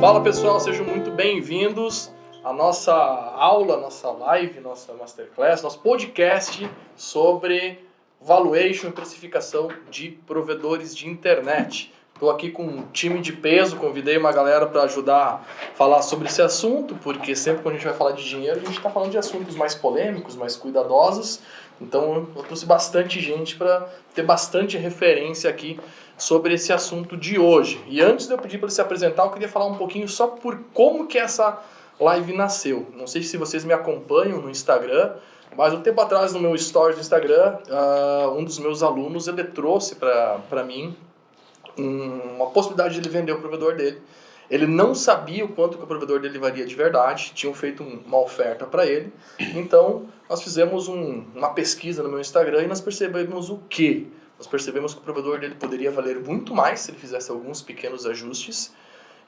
Fala pessoal, sejam muito bem-vindos à nossa aula, nossa live, nossa masterclass, nosso podcast sobre valuation e precificação de provedores de internet. Estou aqui com um time de peso, convidei uma galera para ajudar a falar sobre esse assunto, porque sempre quando a gente vai falar de dinheiro, a gente está falando de assuntos mais polêmicos, mais cuidadosos. Então eu trouxe bastante gente para ter bastante referência aqui sobre esse assunto de hoje. E antes de eu pedir para ele se apresentar, eu queria falar um pouquinho só por como que essa live nasceu. Não sei se vocês me acompanham no Instagram, mas um tempo atrás no meu stories do Instagram, um dos meus alunos, ele trouxe para mim uma possibilidade de ele vender o provedor dele. Ele não sabia o quanto que o provedor dele valia de verdade, tinham feito uma oferta para ele. Então, nós fizemos uma pesquisa no meu Instagram e nós percebemos o quê? Nós percebemos que o provedor dele poderia valer muito mais se ele fizesse alguns pequenos ajustes.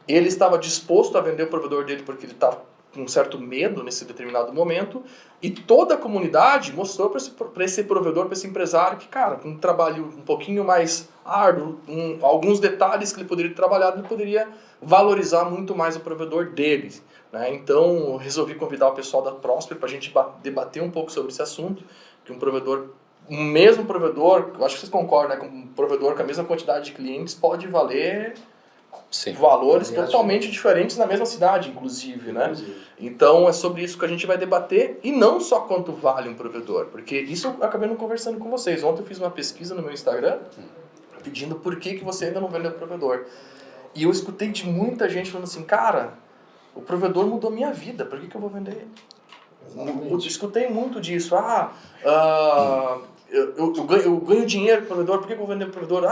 Ele estava disposto a vender o provedor dele porque ele estava com um certo medo nesse determinado momento. E toda a comunidade mostrou para esse provedor, para esse empresário, que, cara, com um trabalho um pouquinho mais árduo, alguns detalhes que ele poderia trabalhar, ele poderia valorizar muito mais o provedor dele. Né? Então, eu resolvi convidar o pessoal da Prosper para a gente debater um pouco sobre esse assunto, que um mesmo provedor, eu acho que vocês concordam, né, com um provedor com a mesma quantidade de clientes pode valer valores totalmente diferentes na mesma cidade, inclusive, né? Então é sobre isso que a gente vai debater, e não só quanto vale um provedor, porque isso eu acabei não conversando com vocês. Ontem eu fiz uma pesquisa no meu Instagram pedindo por que você ainda não vendeu o provedor. E eu escutei de muita gente falando assim, cara, o provedor mudou minha vida, por que eu vou vender ele? Eu escutei muito disso. Eu ganho dinheiro com o provedor, por que eu vou vender o provedor?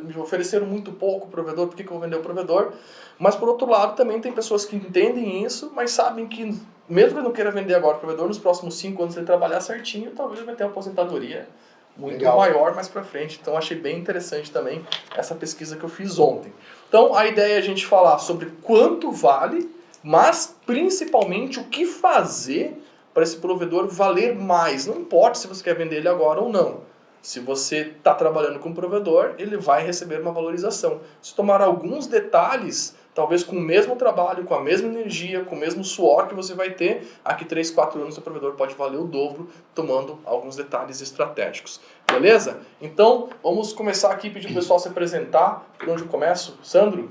Me ofereceram muito pouco o provedor, por que eu vou vender o provedor? Mas, por outro lado, também tem pessoas que entendem isso, mas sabem que, mesmo que ele não queira vender agora o provedor, nos próximos 5 anos, se ele trabalhar certinho, talvez ele vai ter uma aposentadoria muito maior mais pra frente. Então, achei bem interessante também essa pesquisa que eu fiz ontem. Então, a ideia é a gente falar sobre quanto vale, mas, principalmente, o que fazer para esse provedor valer mais. Não importa se você quer vender ele agora ou não. Se você está trabalhando com um provedor, ele vai receber uma valorização. Se tomar alguns detalhes, talvez com o mesmo trabalho, com a mesma energia, com o mesmo suor que você vai ter, aqui 3, 4 anos o provedor pode valer o dobro, tomando alguns detalhes estratégicos. Beleza? Então, vamos começar aqui, pedir para o pessoal se apresentar. Por onde eu começo? Sandro?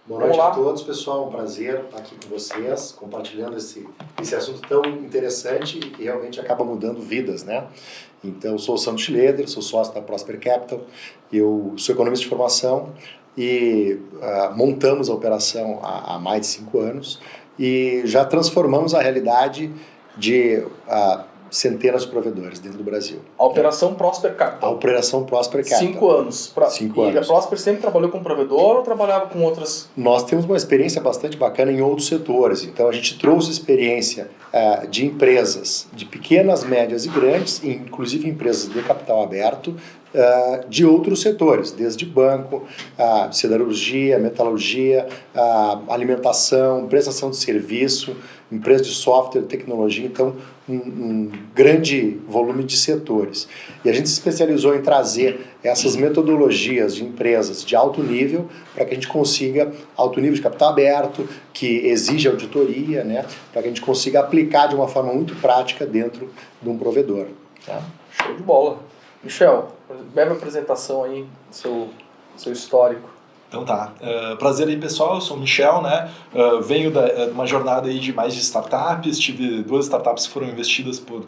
Boa noite a todos, pessoal. Um prazer estar aqui com vocês, compartilhando esse assunto tão interessante e que realmente acaba mudando vidas, né? Então, eu sou o Sandro Schroeder, sou sócio da Prosper Capital, eu sou economista de formação e montamos a operação há mais de 5 anos e já transformamos a realidade de centenas de provedores dentro do Brasil. A Operação Prosper Capital. A Operação Prosper Capital. 5 anos. 5 anos. E a Prosper sempre trabalhou com provedor ou trabalhava com outras? Nós temos uma experiência bastante bacana em outros setores. Então, a gente trouxe experiência de empresas de pequenas, médias e grandes, inclusive empresas de capital aberto, de outros setores, desde banco, siderurgia, metalurgia, alimentação, prestação de serviço, empresa de software, tecnologia, então um grande volume de setores. E a gente se especializou em trazer essas metodologias de empresas de alto nível para que a gente consiga, alto nível de capital aberto, que exige auditoria, né, para que a gente consiga aplicar de uma forma muito prática dentro de um provedor. Tá? Show de bola. Michel, breve apresentação aí, seu histórico. Então tá, prazer aí pessoal, eu sou o Michel, né? Venho de uma jornada aí de mais de startups, tive 2 startups que foram investidas por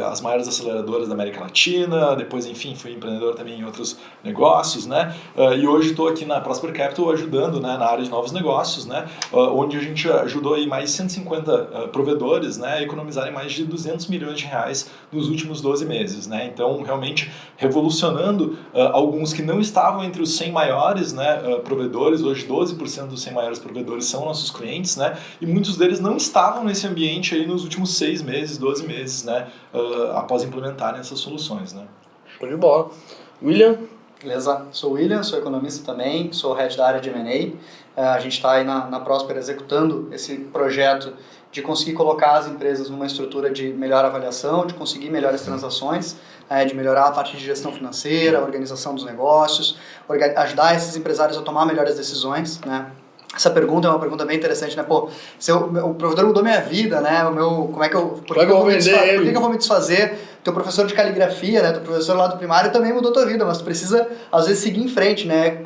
as maiores aceleradoras da América Latina, depois enfim fui empreendedor também em outros negócios, né? E hoje estou aqui na Prosper Capital ajudando, né, na área de novos negócios, né? Onde a gente ajudou aí mais de 150 provedores, né, a economizarem mais de 200 milhões de reais nos últimos 12 meses, né? Então realmente revolucionando alguns que não estavam entre os 100 maiores, né, provedores. Hoje 12% dos 100 maiores provedores são nossos clientes, né? E muitos deles não estavam nesse ambiente aí nos últimos 6 meses, 12 meses, né? Após implementarem essas soluções, né? Show de bola. William? Beleza, sou o William, sou economista também, sou head da área de M&A. A gente está aí na Prosper executando esse projeto de conseguir colocar as empresas numa estrutura de melhor avaliação, de conseguir melhores transações, de melhorar a parte de gestão financeira, organização dos negócios, ajudar esses empresários a tomar melhores decisões, né? essa pergunta é uma pergunta bem interessante, né? Pô, o provedor mudou minha vida, né? Por que eu vou me desfazer? Teu professor de caligrafia, né? Teu professor lá do primário também mudou tua vida, mas tu precisa, às vezes, seguir em frente, né?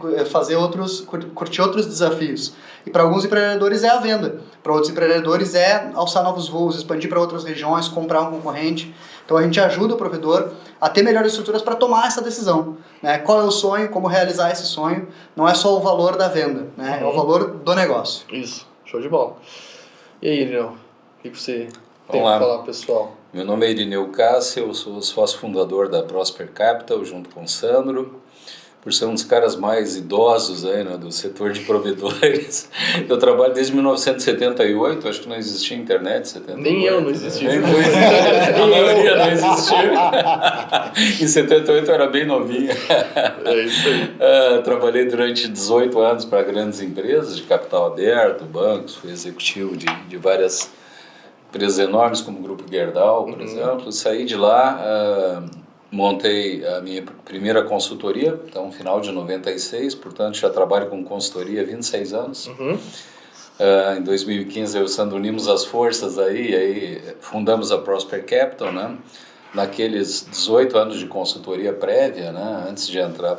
Curtir outros desafios. E para alguns empreendedores é a venda. Para outros empreendedores é alçar novos voos, expandir para outras regiões, comprar um concorrente. Então a gente ajuda o provedor a ter melhores estruturas para tomar essa decisão, né? Qual é o sonho, como realizar esse sonho, não é só o valor da venda, né? É o valor do negócio. Isso, show de bola. E aí, Irineu, o que você tem Vamos lá. para falar, pessoal? Meu nome é Irineu Cássio, eu sou sócio fundador da Prosper Capital, junto com o Sandro. Por ser um dos caras mais idosos aí, né, do setor de provedores. Eu trabalho desde 1978, acho que não existia internet, 78. Nem eu não existia. A maioria não existia. Em 78 eu era bem novinho. É isso aí. Trabalhei durante 18 anos para grandes empresas de capital aberto, bancos, fui executivo de várias empresas enormes, como o Grupo Gerdau, por exemplo. Saí de lá... montei a minha primeira consultoria, então final de 96, portanto já trabalho com consultoria há 26 anos. Em 2015 eu e o Sandro unimos as forças aí fundamos a Prosper Capital, né? Naqueles 18 anos de consultoria prévia, né? Antes de entrar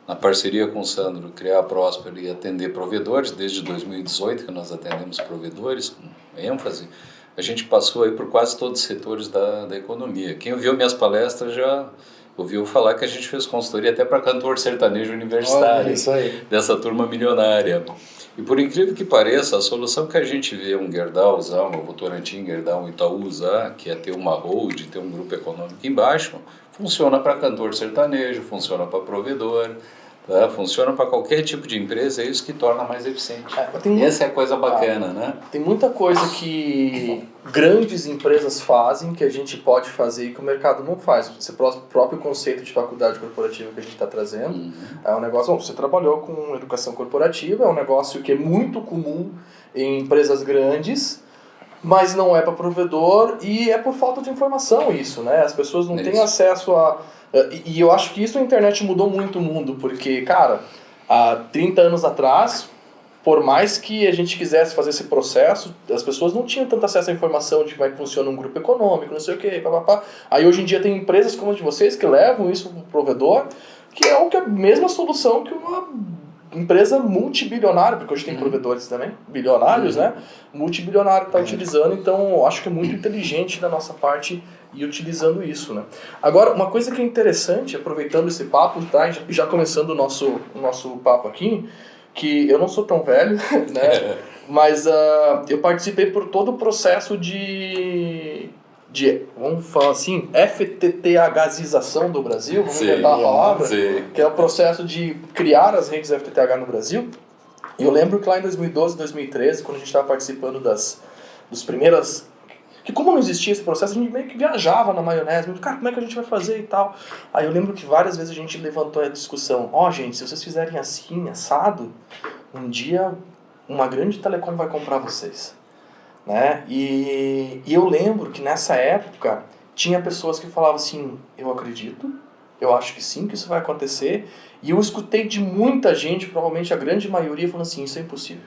na parceria com o Sandro, criar a Prosper e atender provedores, desde 2018 que nós atendemos provedores com ênfase. A gente passou aí por quase todos os setores da economia. Quem ouviu minhas palestras já ouviu falar que a gente fez consultoria até para cantor sertanejo universitário, isso aí. Dessa turma milionária. E por incrível que pareça, a solução que a gente vê um Gerdau usar, uma Votorantim Gerdau, um Itaú usar, que é ter uma hold, ter um grupo econômico embaixo, funciona para cantor sertanejo, funciona para provedor, tá? Funciona para qualquer tipo de empresa, é isso que torna mais eficiente. Essa é a coisa bacana, né? Tem muita coisa que grandes empresas fazem que a gente pode fazer e que o mercado não faz. Esse próprio conceito de faculdade corporativa que a gente está trazendo é um negócio... Bom, você trabalhou com educação corporativa, é um negócio que é muito comum em empresas grandes, mas não é para provedor e é por falta de informação isso, né? As pessoas não têm acesso a... E eu acho que isso a internet mudou muito o mundo, porque, cara, há 30 anos atrás, por mais que a gente quisesse fazer esse processo, as pessoas não tinham tanto acesso à informação de como é que funciona um grupo econômico, não sei o que, papapá. Aí hoje em dia tem empresas como a de vocês que levam isso para o provedor, que é a mesma solução que uma empresa multibilionária, porque hoje tem provedores também, bilionários, né? Multibilionário está utilizando, então eu acho que é muito inteligente da nossa parte e utilizando isso, né? Agora, uma coisa que é interessante, aproveitando esse papo, tá? Já começando o nosso papo aqui, que eu não sou tão velho, né? Mas eu participei por todo o processo de vamos falar assim, FTTHização do Brasil, vamos inventar a palavra, que é o processo de criar as redes FTTH no Brasil. E eu lembro que lá em 2012, 2013, quando a gente estava participando dos primeiras... Que como não existia esse processo, a gente meio que viajava na maionese, cara, como é que a gente vai fazer e tal. Aí eu lembro que várias vezes a gente levantou a discussão, gente, se vocês fizerem assim, assado, um dia uma grande telecom vai comprar vocês. Né? E eu lembro que nessa época tinha pessoas que falavam assim, eu acredito, eu acho que sim, que isso vai acontecer. E eu escutei de muita gente, provavelmente a grande maioria, falando assim, isso é impossível.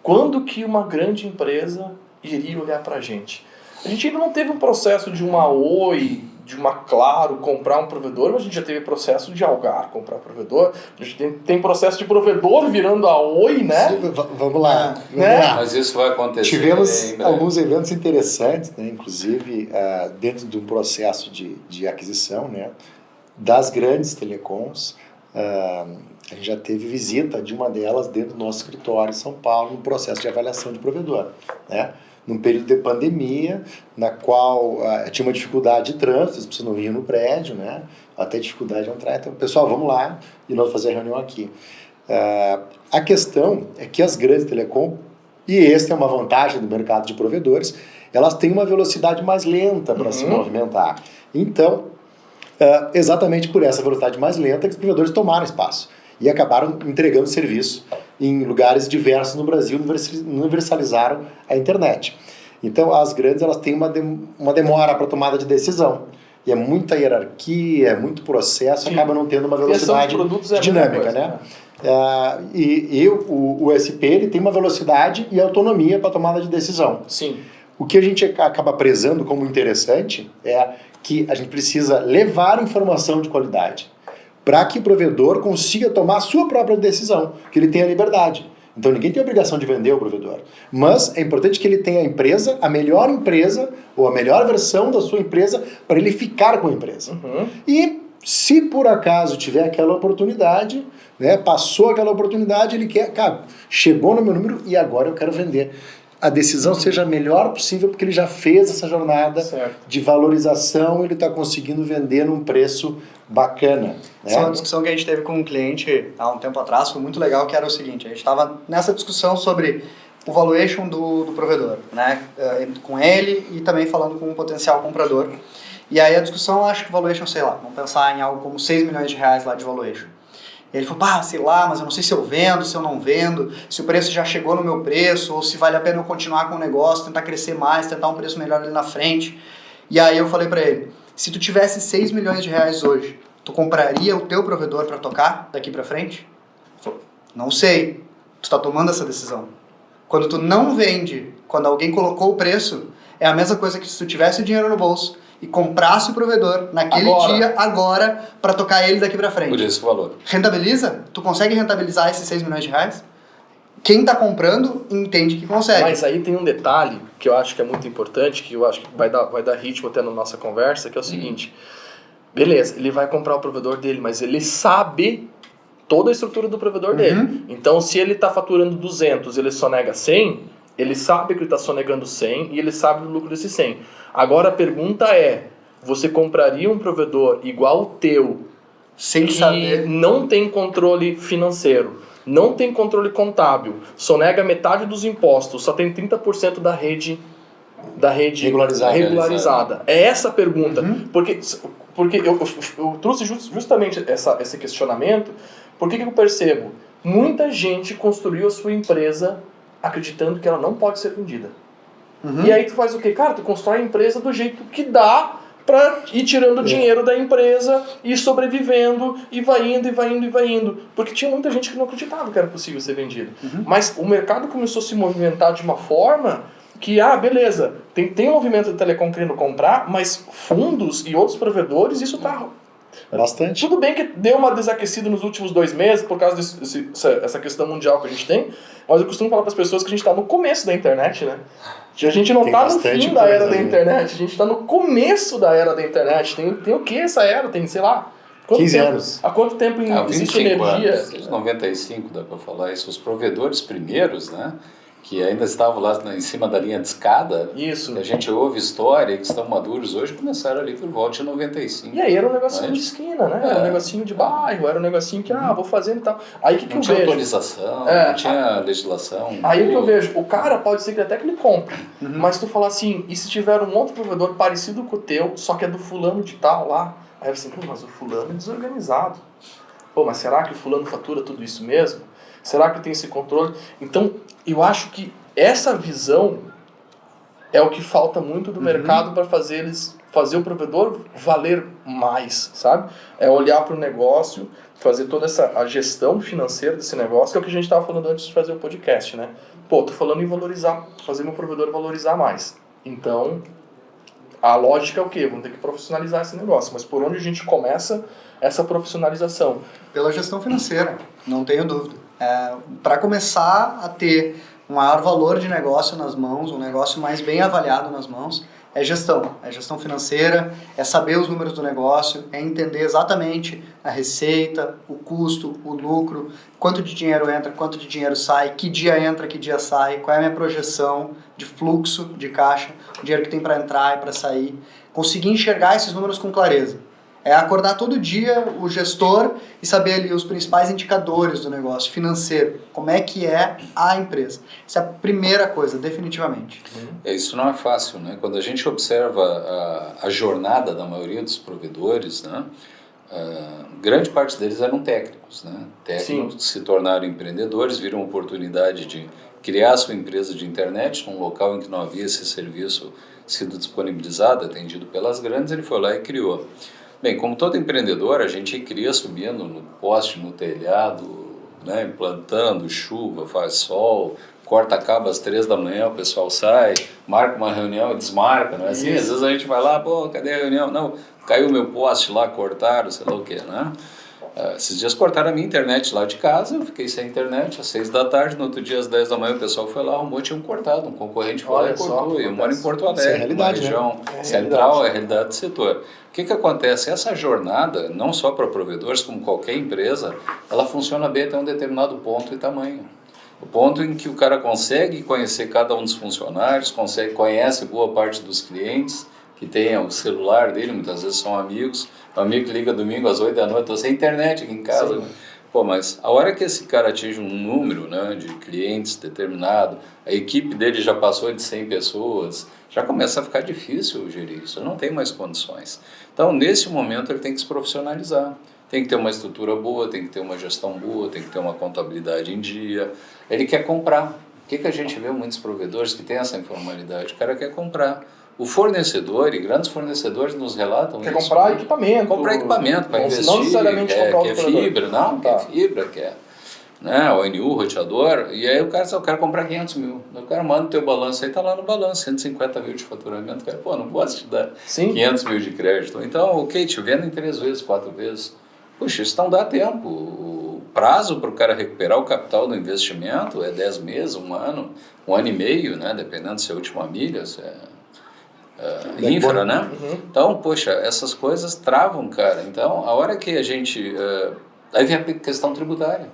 Quando que uma grande empresa iria olhar pra gente? A gente ainda não teve um processo de uma Oi, de uma Claro comprar um provedor, mas a gente já teve processo de Algar comprar provedor. A gente tem processo de provedor virando a Oi, né? Vamos lá. Mas isso vai acontecer. Tivemos alguns eventos interessantes, né? Inclusive dentro de um processo de aquisição, né? Das grandes telecoms. A gente já teve visita de uma delas dentro do nosso escritório em São Paulo, no processo de avaliação de provedor, né? Num período de pandemia, na qual tinha uma dificuldade de trânsito, as pessoas não iam no prédio, né? Até dificuldade de entrar. Então, pessoal, vamos lá e nós vamos fazer a reunião aqui. A questão é que as grandes telecom, e essa é uma vantagem do mercado de provedores, elas têm uma velocidade mais lenta para se movimentar. Então, exatamente por essa velocidade mais lenta que os provedores tomaram espaço e acabaram entregando serviço em lugares diversos no Brasil, universalizaram a internet. Então, as grandes elas têm uma demora para tomada de decisão. E é muita hierarquia, é muito processo, acaba não tendo uma velocidade dinâmica, né? O SP ele tem uma velocidade e autonomia para tomada de decisão. Sim. O que a gente acaba prezando como interessante é que a gente precisa levar informação de qualidade para que o provedor consiga tomar a sua própria decisão, que ele tenha liberdade. Então ninguém tem a obrigação de vender o provedor, mas é importante que ele tenha a empresa, a melhor empresa ou a melhor versão da sua empresa para ele ficar com a empresa. Uhum. E se por acaso tiver aquela oportunidade, né, passou aquela oportunidade, ele quer, cara, chegou no meu número e agora eu quero vender. A decisão seja a melhor possível, porque ele já fez essa jornada de valorização, ele está conseguindo vender num preço bacana. Né? Essa é uma discussão que a gente teve com um cliente há um tempo atrás, foi muito legal, que era o seguinte, a gente estava nessa discussão sobre o valuation do provedor, né, com ele e também falando com um potencial comprador. E aí a discussão, acho que o valuation, sei lá, vamos pensar em algo como 6 milhões de reais lá de valuation. Ele falou, sei lá, mas eu não sei se eu vendo, se eu não vendo, se o preço já chegou no meu preço, ou se vale a pena eu continuar com o negócio, tentar crescer mais, tentar um preço melhor ali na frente. E aí eu falei pra ele, se tu tivesse 6 milhões de reais hoje, tu compraria o teu provedor para tocar daqui pra frente? Ele falou, não sei, tu tá tomando essa decisão. Quando tu não vende, quando alguém colocou o preço, é a mesma coisa que se tu tivesse o dinheiro no bolso e comprasse o provedor naquele dia, agora, para tocar ele daqui pra frente. Por esse valor. Rentabiliza? Tu consegue rentabilizar esses 6 milhões de reais? Quem tá comprando entende que consegue. Mas aí tem um detalhe que eu acho que é muito importante, que eu acho que vai dar ritmo até na nossa conversa, que é o seguinte. Beleza, ele vai comprar o provedor dele, mas ele sabe toda a estrutura do provedor dele. Então, se ele tá faturando 200 ele só nega 100, ele sabe que ele está sonegando 100 e ele sabe do lucro desse 100. Agora a pergunta é, você compraria um provedor igual o teu, sem que saber, não tem controle financeiro, não tem controle contábil, sonega metade dos impostos, só tem 30% da rede regularizada? É essa a pergunta. Porque eu trouxe justamente esse questionamento, porque que eu percebo? Muita gente construiu a sua empresa acreditando que ela não pode ser vendida. E aí tu faz o quê? Cara, tu constrói a empresa do jeito que dá pra ir tirando dinheiro da empresa e sobrevivendo e vai indo, e vai indo, e vai indo. Porque tinha muita gente que não acreditava que era possível ser vendido. Mas o mercado começou a se movimentar de uma forma que, beleza, tem um movimento de telecom querendo comprar, mas fundos e outros provedores, isso tá... Bastante. Tudo bem que deu uma desaquecida nos últimos 2 meses por causa dessa questão mundial que a gente tem, mas eu costumo falar para as pessoas que a gente está no começo da internet, né? A gente não está no fim da era da internet, a gente está no começo da era da internet. Tem o que essa era? Tem, sei lá, 15 anos. Há quanto tempo existe energia? Desde 95 dá para falar isso. Os provedores primeiros, né? Que ainda estavam lá em cima da linha de escada, isso. Que a gente ouve história, que estão maduros hoje, começaram ali por volta de 95. E aí era um negocinho de esquina, né? Era um negocinho de bairro, era um negocinho que, vou fazendo e tal. Aí que não tinha vejo? Atualização, não tinha legislação. Aí o que eu vejo? O cara pode ser que até que ele compre, mas tu fala assim, e se tiver um outro provedor parecido com o teu, só que é do fulano de tal lá, aí você assim, mas o fulano é desorganizado. Pô, mas será que o fulano fatura tudo isso mesmo? Será que tem esse controle? Então, eu acho que essa visão é o que falta muito do mercado para fazer o provedor valer mais, sabe? É olhar para o negócio, fazer toda a gestão financeira desse negócio, que é o que a gente estava falando antes de fazer o podcast, né? Pô, tô falando em valorizar, fazer meu provedor valorizar mais. Então, a lógica é o quê? Vamos ter que profissionalizar esse negócio. Mas por onde a gente começa essa profissionalização? Pela gestão financeira, não tenho dúvida. Para começar a ter um maior valor de negócio nas mãos, um negócio mais bem avaliado nas mãos, é gestão financeira, é saber os números do negócio, é entender exatamente a receita, o custo, o lucro, quanto de dinheiro entra, quanto de dinheiro sai, que dia entra, que dia sai, qual é a minha projeção de fluxo de caixa, o dinheiro que tem para entrar e para sair, conseguir enxergar esses números com clareza. É acordar todo dia o gestor e saber ali os principais indicadores do negócio financeiro, como é que é a empresa. Essa é a primeira coisa, definitivamente. Isso não é fácil, né? Quando a gente observa a jornada da maioria dos provedores, né? Grande parte deles eram técnicos, né? Técnicos que se tornaram empreendedores, viram a oportunidade de criar sua empresa de internet num local em que não havia esse serviço sido disponibilizado, atendido pelas grandes, ele foi lá e criou. Bem, como todo empreendedor, a gente cria subindo no poste, no telhado, né, implantando, chuva, faz sol, corta cabo às 3 da manhã, o pessoal sai, marca uma reunião e desmarca, não é assim? Às vezes a gente vai lá, pô, cadê a reunião? Não, caiu meu poste lá, cortaram, sei lá o quê, né? Esses dias cortaram a minha internet lá de casa, eu fiquei sem internet às 6 da tarde, no outro dia às 10 da manhã o pessoal foi lá, arrumou, tinham cortado, um concorrente foi lá e cortou, e eu moro em Porto Alegre, uma região central, é a realidade do setor. O que acontece? Essa jornada, não só para provedores, como qualquer empresa, ela funciona bem até um determinado ponto e tamanho. O ponto em que o cara consegue conhecer cada um dos funcionários, conhece boa parte dos clientes, que tem o celular dele, muitas vezes são amigos, o amigo que liga domingo às 8 da noite, estou sem internet aqui em casa. Sim. Pô, mas a hora que esse cara atinge um número, né, de clientes determinado, a equipe dele já passou de 100 pessoas, já começa a ficar difícil gerir isso, não tem mais condições. Então, nesse momento, ele tem que se profissionalizar. Tem que ter uma estrutura boa, tem que ter uma gestão boa, tem que ter uma contabilidade em dia. Ele quer comprar. O que a gente vê muitos provedores que têm essa informalidade? O cara quer comprar. O fornecedor e grandes fornecedores nos relatam quer isso. Comprar equipamento. Comprar equipamento para investir. Não necessariamente comprar quer fibra, não, quer fibra, quer, né, ONU, roteador, e aí o cara só quer comprar 500 mil. O cara manda o teu balanço, aí tá lá no balanço, 150 mil de faturamento. O cara, pô, não posso te dar 500 mil de crédito. Então, ok, te vendo em 3 vezes, 4 vezes. Puxa, isso não dá tempo. O prazo para o cara recuperar o capital do investimento é 10 meses, 1 ano, 1 ano e meio, né, dependendo se é a última milha, se é infra, né? Uhum. Então, poxa, essas coisas travam, cara. Então, a hora que a gente... aí vem a questão tributária.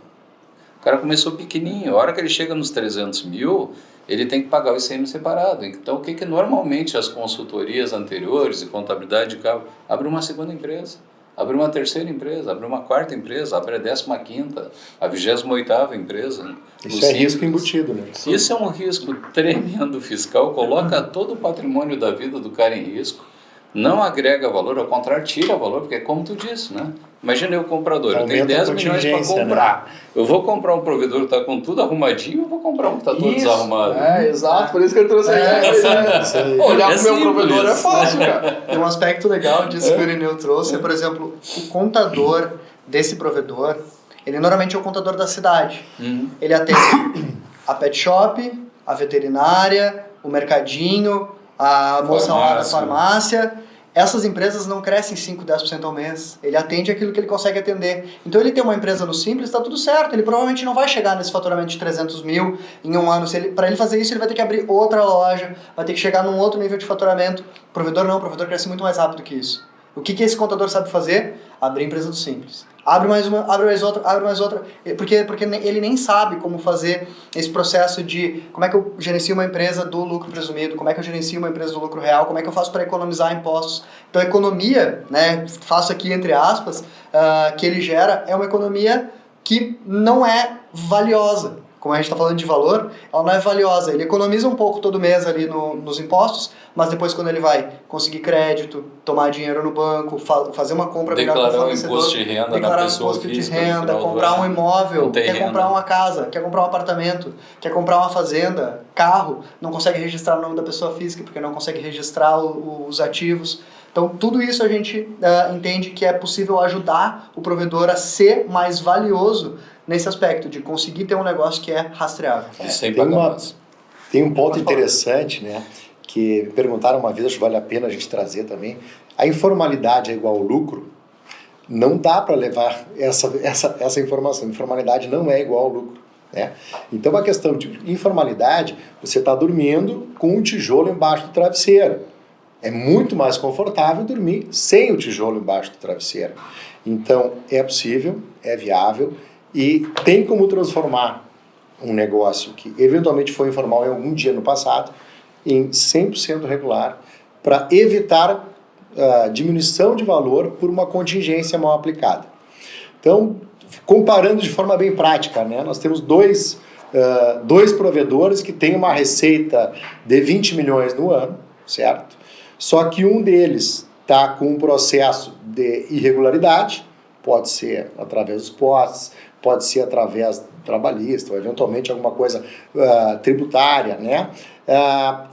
O cara começou pequenininho. A hora que ele chega nos 300 mil, ele tem que pagar o ICM separado. Então, o que normalmente as consultorias anteriores e contabilidade de cabo abrem uma segunda empresa, abre uma terceira empresa, abre uma quarta empresa, abre a 15ª, a 28ª empresa. Isso é risco embutido, né? Isso é um risco tremendo fiscal, coloca todo o patrimônio da vida do cara em risco, não agrega valor, ao contrário, tira valor, porque é como tu disse, né? Imagina eu comprador, eu tenho 10 milhões para comprar, né? Eu vou comprar um provedor que está com tudo arrumadinho, ou vou comprar um que está todo desarrumado? Exato, por isso que ele trouxe a ideia. Olhar para o meu provedor é fácil, cara. Um aspecto legal disso que o Irineu trouxe é, por exemplo, o contador desse provedor, ele normalmente é o contador da cidade. Ele atende a pet shop, a veterinária, o mercadinho, a moça lá da farmácia. Essas empresas não crescem 5%, 10% ao mês. Ele atende aquilo que ele consegue atender. Então ele tem uma empresa no Simples, está tudo certo. Ele provavelmente não vai chegar nesse faturamento de 300 mil em 1 ano. Para ele fazer isso, ele vai ter que abrir outra loja, vai ter que chegar num outro nível de faturamento. O provedor não, o provedor cresce muito mais rápido que isso. O que esse contador sabe fazer? Abrir a empresa do Simples. Abre mais uma, abre mais outra. Porque ele nem sabe como fazer esse processo de como é que eu gerencio uma empresa do lucro presumido, como é que eu gerencio uma empresa do lucro real, como é que eu faço para economizar impostos. Então a economia, né, faço aqui entre aspas, que ele gera é uma economia que não é valiosa. Como a gente está falando de valor, ela não é valiosa. Ele economiza um pouco todo mês ali nos impostos, mas depois quando ele vai conseguir crédito, tomar dinheiro no banco, fazer uma compra melhor com o fornecedor, imposto de renda declarar imposto de renda, comprar um imóvel, quer comprar uma casa, quer comprar um apartamento, quer comprar uma fazenda, carro, não consegue registrar o nome da pessoa física porque não consegue registrar os ativos. Então, tudo isso a gente entende que é possível ajudar o provedor a ser mais valioso nesse aspecto, de conseguir ter um negócio que é rastreável. Tem um ponto interessante, né, que me perguntaram uma vez, acho que vale a pena a gente trazer também. A informalidade é igual ao lucro? Não dá para levar essa informação. Informalidade não é igual ao lucro. Né? Então, a questão de informalidade, você está dormindo com um tijolo embaixo do travesseiro. É muito mais confortável dormir sem o tijolo embaixo do travesseiro. Então, é possível, é viável e tem como transformar um negócio que eventualmente foi informal em algum dia no passado em 100% regular para evitar diminuição de valor por uma contingência mal aplicada. Então, comparando de forma bem prática, né, nós temos dois provedores que têm uma receita de 20 milhões no ano, certo? Só que um deles está com um processo de irregularidade, pode ser através dos postes, pode ser através do trabalhista, ou eventualmente alguma coisa tributária, né?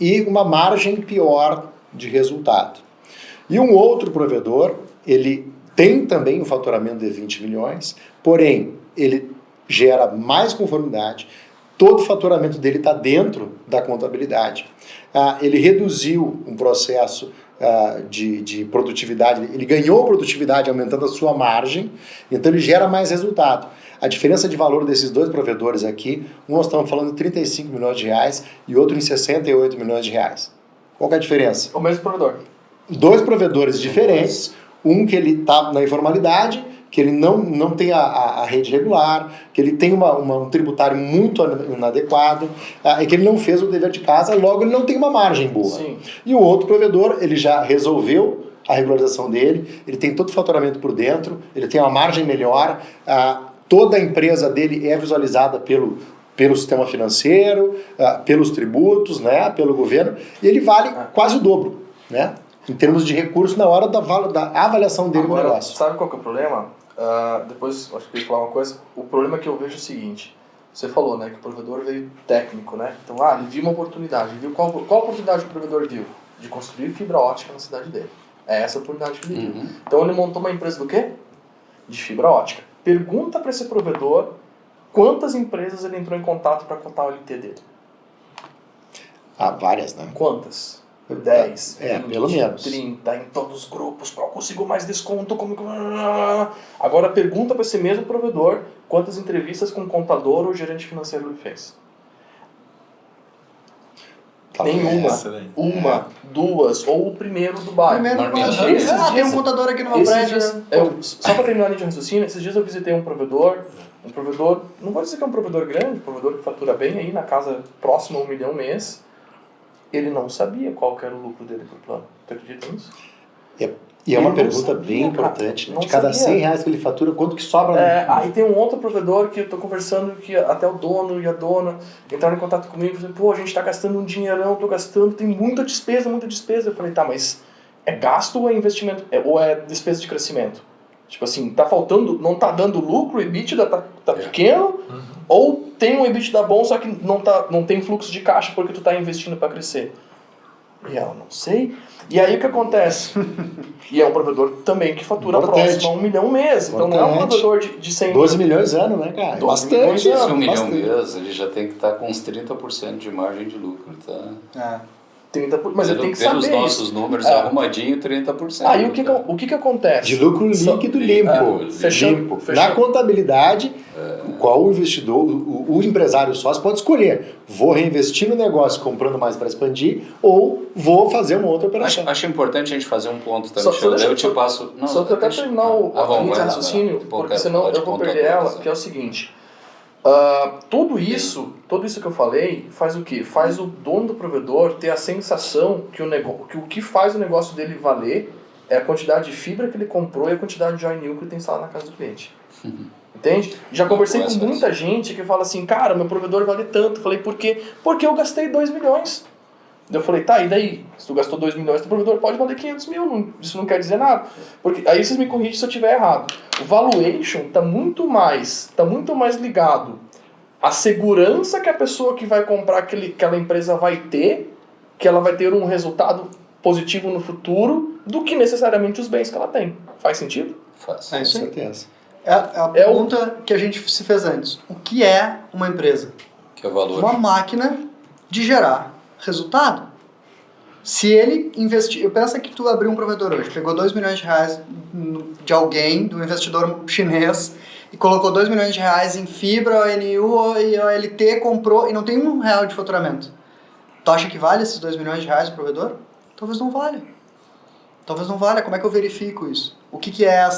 E uma margem pior de resultado. E um outro provedor, ele tem também um faturamento de 20 milhões, porém, ele gera mais conformidade, todo o faturamento dele está dentro da contabilidade. Ele reduziu um processo de produtividade, ele ganhou produtividade aumentando a sua margem, então ele gera mais resultado. A diferença de valor desses dois provedores aqui, um nós estamos falando de 35 milhões de reais e outro em 68 milhões de reais. Qual que é a diferença? O mesmo provedor. Dois provedores diferentes, um que ele está na informalidade, que ele não tem a rede regular, que ele tem um tributário muito inadequado, e que ele não fez o dever de casa, logo ele não tem uma margem boa. Sim. E o outro provedor, ele já resolveu a regularização dele, ele tem todo o faturamento por dentro, ele tem uma margem melhor, toda a empresa dele é visualizada pelo sistema financeiro, pelos tributos, né, pelo governo, e ele vale quase o dobro, né, em termos de recursos na hora da avaliação dele do negócio. Sabe qual que é o problema? Depois, acho que eu ia falar uma coisa. O problema que eu vejo é o seguinte. Você falou, né, que o provedor veio técnico, né? Então, ele viu uma oportunidade. Ele viu qual oportunidade o provedor viu? De construir fibra ótica na cidade dele. É essa a oportunidade que ele viu. Então, ele montou uma empresa do quê? De fibra ótica. Pergunta para esse provedor quantas empresas ele entrou em contato para contar o LT dele. Várias, né? Quantas? 10, 20, pelo menos 30, em todos os grupos, qual conseguiu mais desconto, como... Agora pergunta para esse mesmo provedor quantas entrevistas com contador ou gerente financeiro ele fez. Uma, duas, ou o primeiro do bairro. Tem um contador aqui no meu prédio. Só para terminar a linha de raciocínio, esses dias eu visitei um provedor, não vou dizer que é um provedor grande, um provedor que fatura bem aí, na casa próxima a 1 milhão mês. Ele não sabia qual que era o lucro dele pro plano. Tu acredita nisso? E é uma pergunta bem importante. De cada 100 reais que ele fatura, quanto que sobra? Aí tem um outro provedor que eu tô conversando, que até o dono e a dona entraram em contato comigo e falaram, pô, a gente tá gastando um dinheirão, tô gastando, tem muita despesa. Eu falei, tá, mas é gasto ou é investimento? Ou é despesa de crescimento? Tipo assim, tá faltando, não tá dando lucro, o EBITDA tá pequeno, ou tem um EBITDA bom, só que não tem fluxo de caixa porque tu tá investindo para crescer. E ela, não sei. E aí o que acontece? E é um provedor também que fatura próximo a 1 milhão mês. Então não é um provedor de 100 12 milhões ano, né, cara? 12 bastante. Se 1 milhão mês, ele já tem que estar com uns 30% de margem de lucro, tá? 30%, mas ele tem que saber isso. Pelos nossos números, arrumadinho, 30%. Aí o que acontece? De lucro líquido limpo. Fechando. Na contabilidade, qual o investidor, o empresário sócio pode escolher. Vou reinvestir no negócio comprando mais para expandir ou vou fazer uma outra operação. Acho importante a gente fazer um ponto também. Eu te passo... Só que eu quero terminar a linha de raciocínio, porque senão eu vou perder ela, que é o seguinte... Tudo isso que eu falei faz o quê? Faz o dono do provedor ter a sensação que o que faz o negócio dele valer é a quantidade de fibra que ele comprou e a quantidade de join new que ele tem instalado na casa do cliente. Entende? Já conversei com muita gente que fala assim, cara, meu provedor vale tanto. Eu falei, por quê? Porque eu gastei 2 milhões. Eu falei, tá, e daí? Se tu gastou 2 milhões, teu provedor pode valer 500 mil, isso não quer dizer nada. Porque, aí vocês me corrigem se eu estiver errado. O valuation está muito mais ligado à segurança que a pessoa que vai comprar aquela empresa vai ter, que ela vai ter um resultado positivo no futuro, do que necessariamente os bens que ela tem. Faz sentido? Faz. É isso aí. Com certeza. É a pergunta que a gente se fez antes. O que é uma empresa? Que é o valor. Uma máquina de gerar resultado. Se ele investir... Eu penso que tu abriu um provedor hoje, pegou 2 milhões de reais de alguém, do investidor chinês, e colocou 2 milhões de reais em fibra, ONU e OLT, comprou, e não tem R$1 de faturamento. Tu acha que vale esses 2 milhões de reais o provedor? Talvez não valha. Talvez não valha. Como é que eu verifico isso? O que é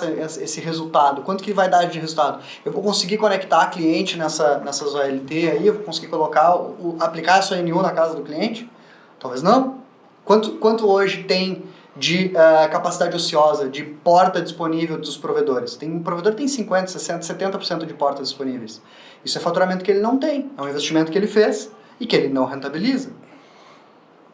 esse resultado? Quanto que vai dar de resultado? Eu vou conseguir conectar cliente nessas OLT aí? Eu vou conseguir aplicar essa ONU na casa do cliente? Talvez não. Quanto hoje tem de capacidade ociosa, de porta disponível dos provedores? Um provedor tem 50%, 60%, 70% de portas disponíveis. Isso é faturamento que ele não tem. É um investimento que ele fez e que ele não rentabiliza.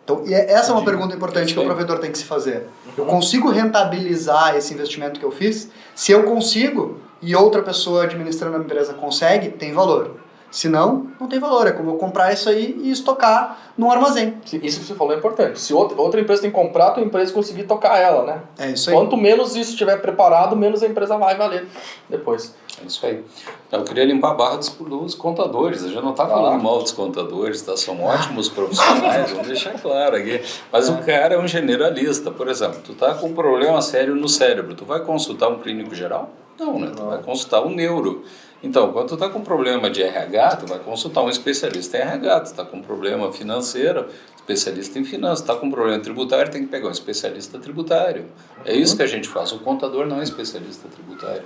Então, essa é uma pergunta importante que o provedor tem que se fazer. Eu consigo rentabilizar esse investimento que eu fiz? Se eu consigo e outra pessoa administrando a empresa consegue, tem valor. Se não, não tem valor. É como eu comprar isso aí e estocar num armazém. Isso que você falou é importante. Se outra empresa tem que comprar, a tua empresa conseguir tocar ela, né? É isso aí. Quanto menos isso estiver preparado, menos a empresa vai valer depois. É isso aí. Eu queria limpar a barra dos contadores. A gente não está falando mal dos contadores, tá? São ótimos profissionais, vamos deixar claro aqui. Mas o cara é um generalista. Por exemplo, tu tá com um problema sério no cérebro, tu vai consultar um clínico geral? Não, né? Tu vai consultar um neuro. Então, quando tu está com problema de RH, tu vai consultar um especialista em RH. Tu está com problema financeiro, especialista em finanças. Está com problema tributário, tem que pegar um especialista tributário. É isso que a gente faz. O contador não é especialista tributário.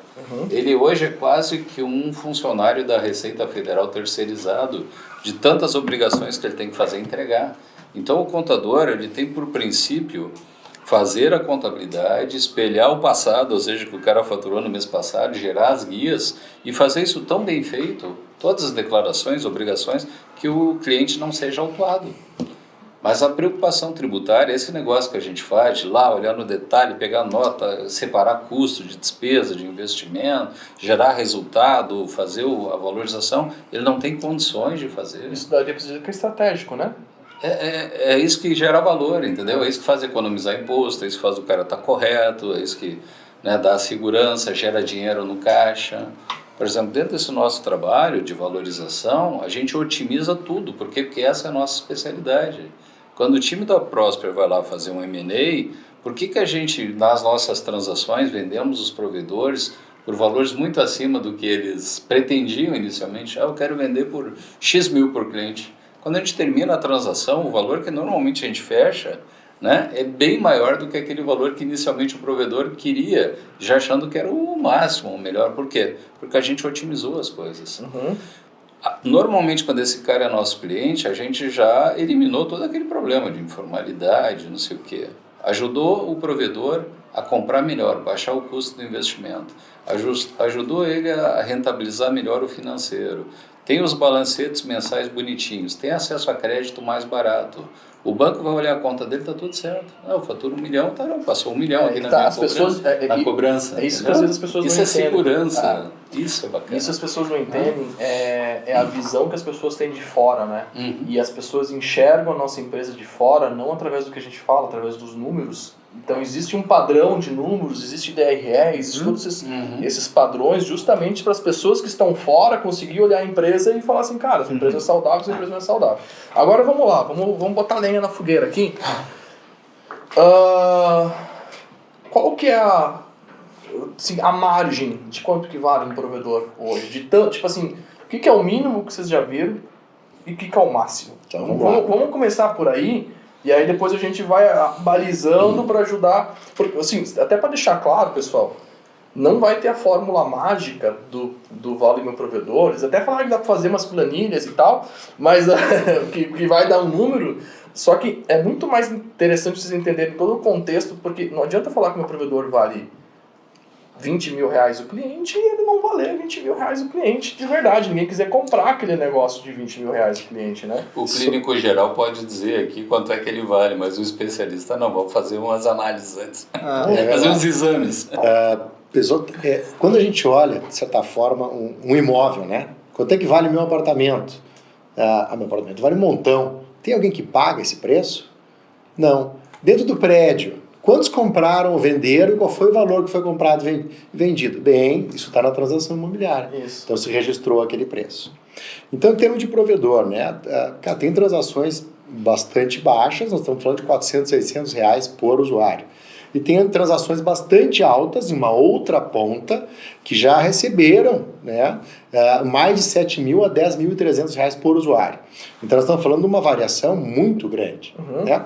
Ele hoje é quase que um funcionário da Receita Federal terceirizado de tantas obrigações que ele tem que fazer e entregar. Então, o contador, ele tem por princípio fazer a contabilidade, espelhar o passado, ou seja, que o cara faturou no mês passado, gerar as guias e fazer isso tão bem feito, todas as declarações, obrigações, que o cliente não seja autuado. Mas a preocupação tributária, esse negócio que a gente faz, de lá olhar no detalhe, pegar nota, separar custo de despesa, de investimento, gerar resultado, fazer a valorização, ele não tem condições de fazer. Isso daí precisa que é estratégico, né? É isso que gera valor, entendeu? É isso que faz economizar imposto, é isso que faz o cara estar correto, é isso que, né, dá segurança, gera dinheiro no caixa. Por exemplo, dentro desse nosso trabalho de valorização, a gente otimiza tudo. Por quê? Porque essa é a nossa especialidade. Quando o time da Prosper vai lá fazer um M&A, por que a gente, nas nossas transações, vendemos os provedores por valores muito acima do que eles pretendiam inicialmente? Eu quero vender por X mil por cliente. Quando a gente termina a transação, o valor que normalmente a gente fecha, né, é bem maior do que aquele valor que inicialmente o provedor queria, já achando que era o máximo, o melhor. Por quê? Porque a gente otimizou as coisas. Normalmente, quando esse cara é nosso cliente, a gente já eliminou todo aquele problema de informalidade, não sei o quê. Ajudou o provedor a comprar melhor, baixar o custo do investimento. Ajudou ele a rentabilizar melhor o financeiro. Tem os balancetes mensais bonitinhos, tem acesso a crédito mais barato. O banco vai olhar a conta dele, está tudo certo. Eu faturo 1 milhão, tá, não, passou 1 milhão aqui na minha cobrança. É isso que às vezes as pessoas não entendem. Isso é segurança, isso é bacana. Isso as pessoas não entendem, é a visão que as pessoas têm de fora, né? E as pessoas enxergam a nossa empresa de fora, não através do que a gente fala, através dos números. Então existe um padrão de números, existe DRE, existe todos esses padrões justamente para as pessoas que estão fora conseguir olhar a empresa e falar assim, cara, essa empresa é saudável, essa empresa não é saudável. Agora vamos lá, vamos botar lenha na fogueira aqui. Qual que é a margem de quanto que vale um provedor hoje? Tipo assim, o que é o mínimo que vocês já viram e o que é o máximo? Então, vamos começar por aí. E aí depois a gente vai balizando para ajudar, porque, assim, até para deixar claro, pessoal, não vai ter a fórmula mágica do Vale Meu Provedores, até falar que dá para fazer umas planilhas e tal, mas que vai dar um número, só que é muito mais interessante vocês entenderem todo o contexto, porque não adianta falar que o meu provedor vale 20 mil reais o cliente e ele não valer 20 mil reais o cliente de verdade. Ninguém quiser comprar aquele negócio de 20 mil reais o cliente, né? O clínico geral pode dizer aqui quanto é que ele vale, mas o especialista não. Vamos fazer umas análises antes. Fazer uns exames. Quando a gente olha, de certa forma, um imóvel, né? Quanto é que vale meu apartamento? Meu apartamento vale um montão. Tem alguém que paga esse preço? Não. Dentro do prédio, quantos compraram ou venderam e qual foi o valor que foi comprado e vendido? Bem, isso está na transação imobiliária. Isso. Então se registrou aquele preço. Então, em termos de provedor, né, tem transações bastante baixas, nós estamos falando de 400, 600 reais por usuário. E tem transações bastante altas em uma outra ponta que já receberam, né, mais de 7 mil a 10.300 reais por usuário. Então nós estamos falando de uma variação muito grande. Né?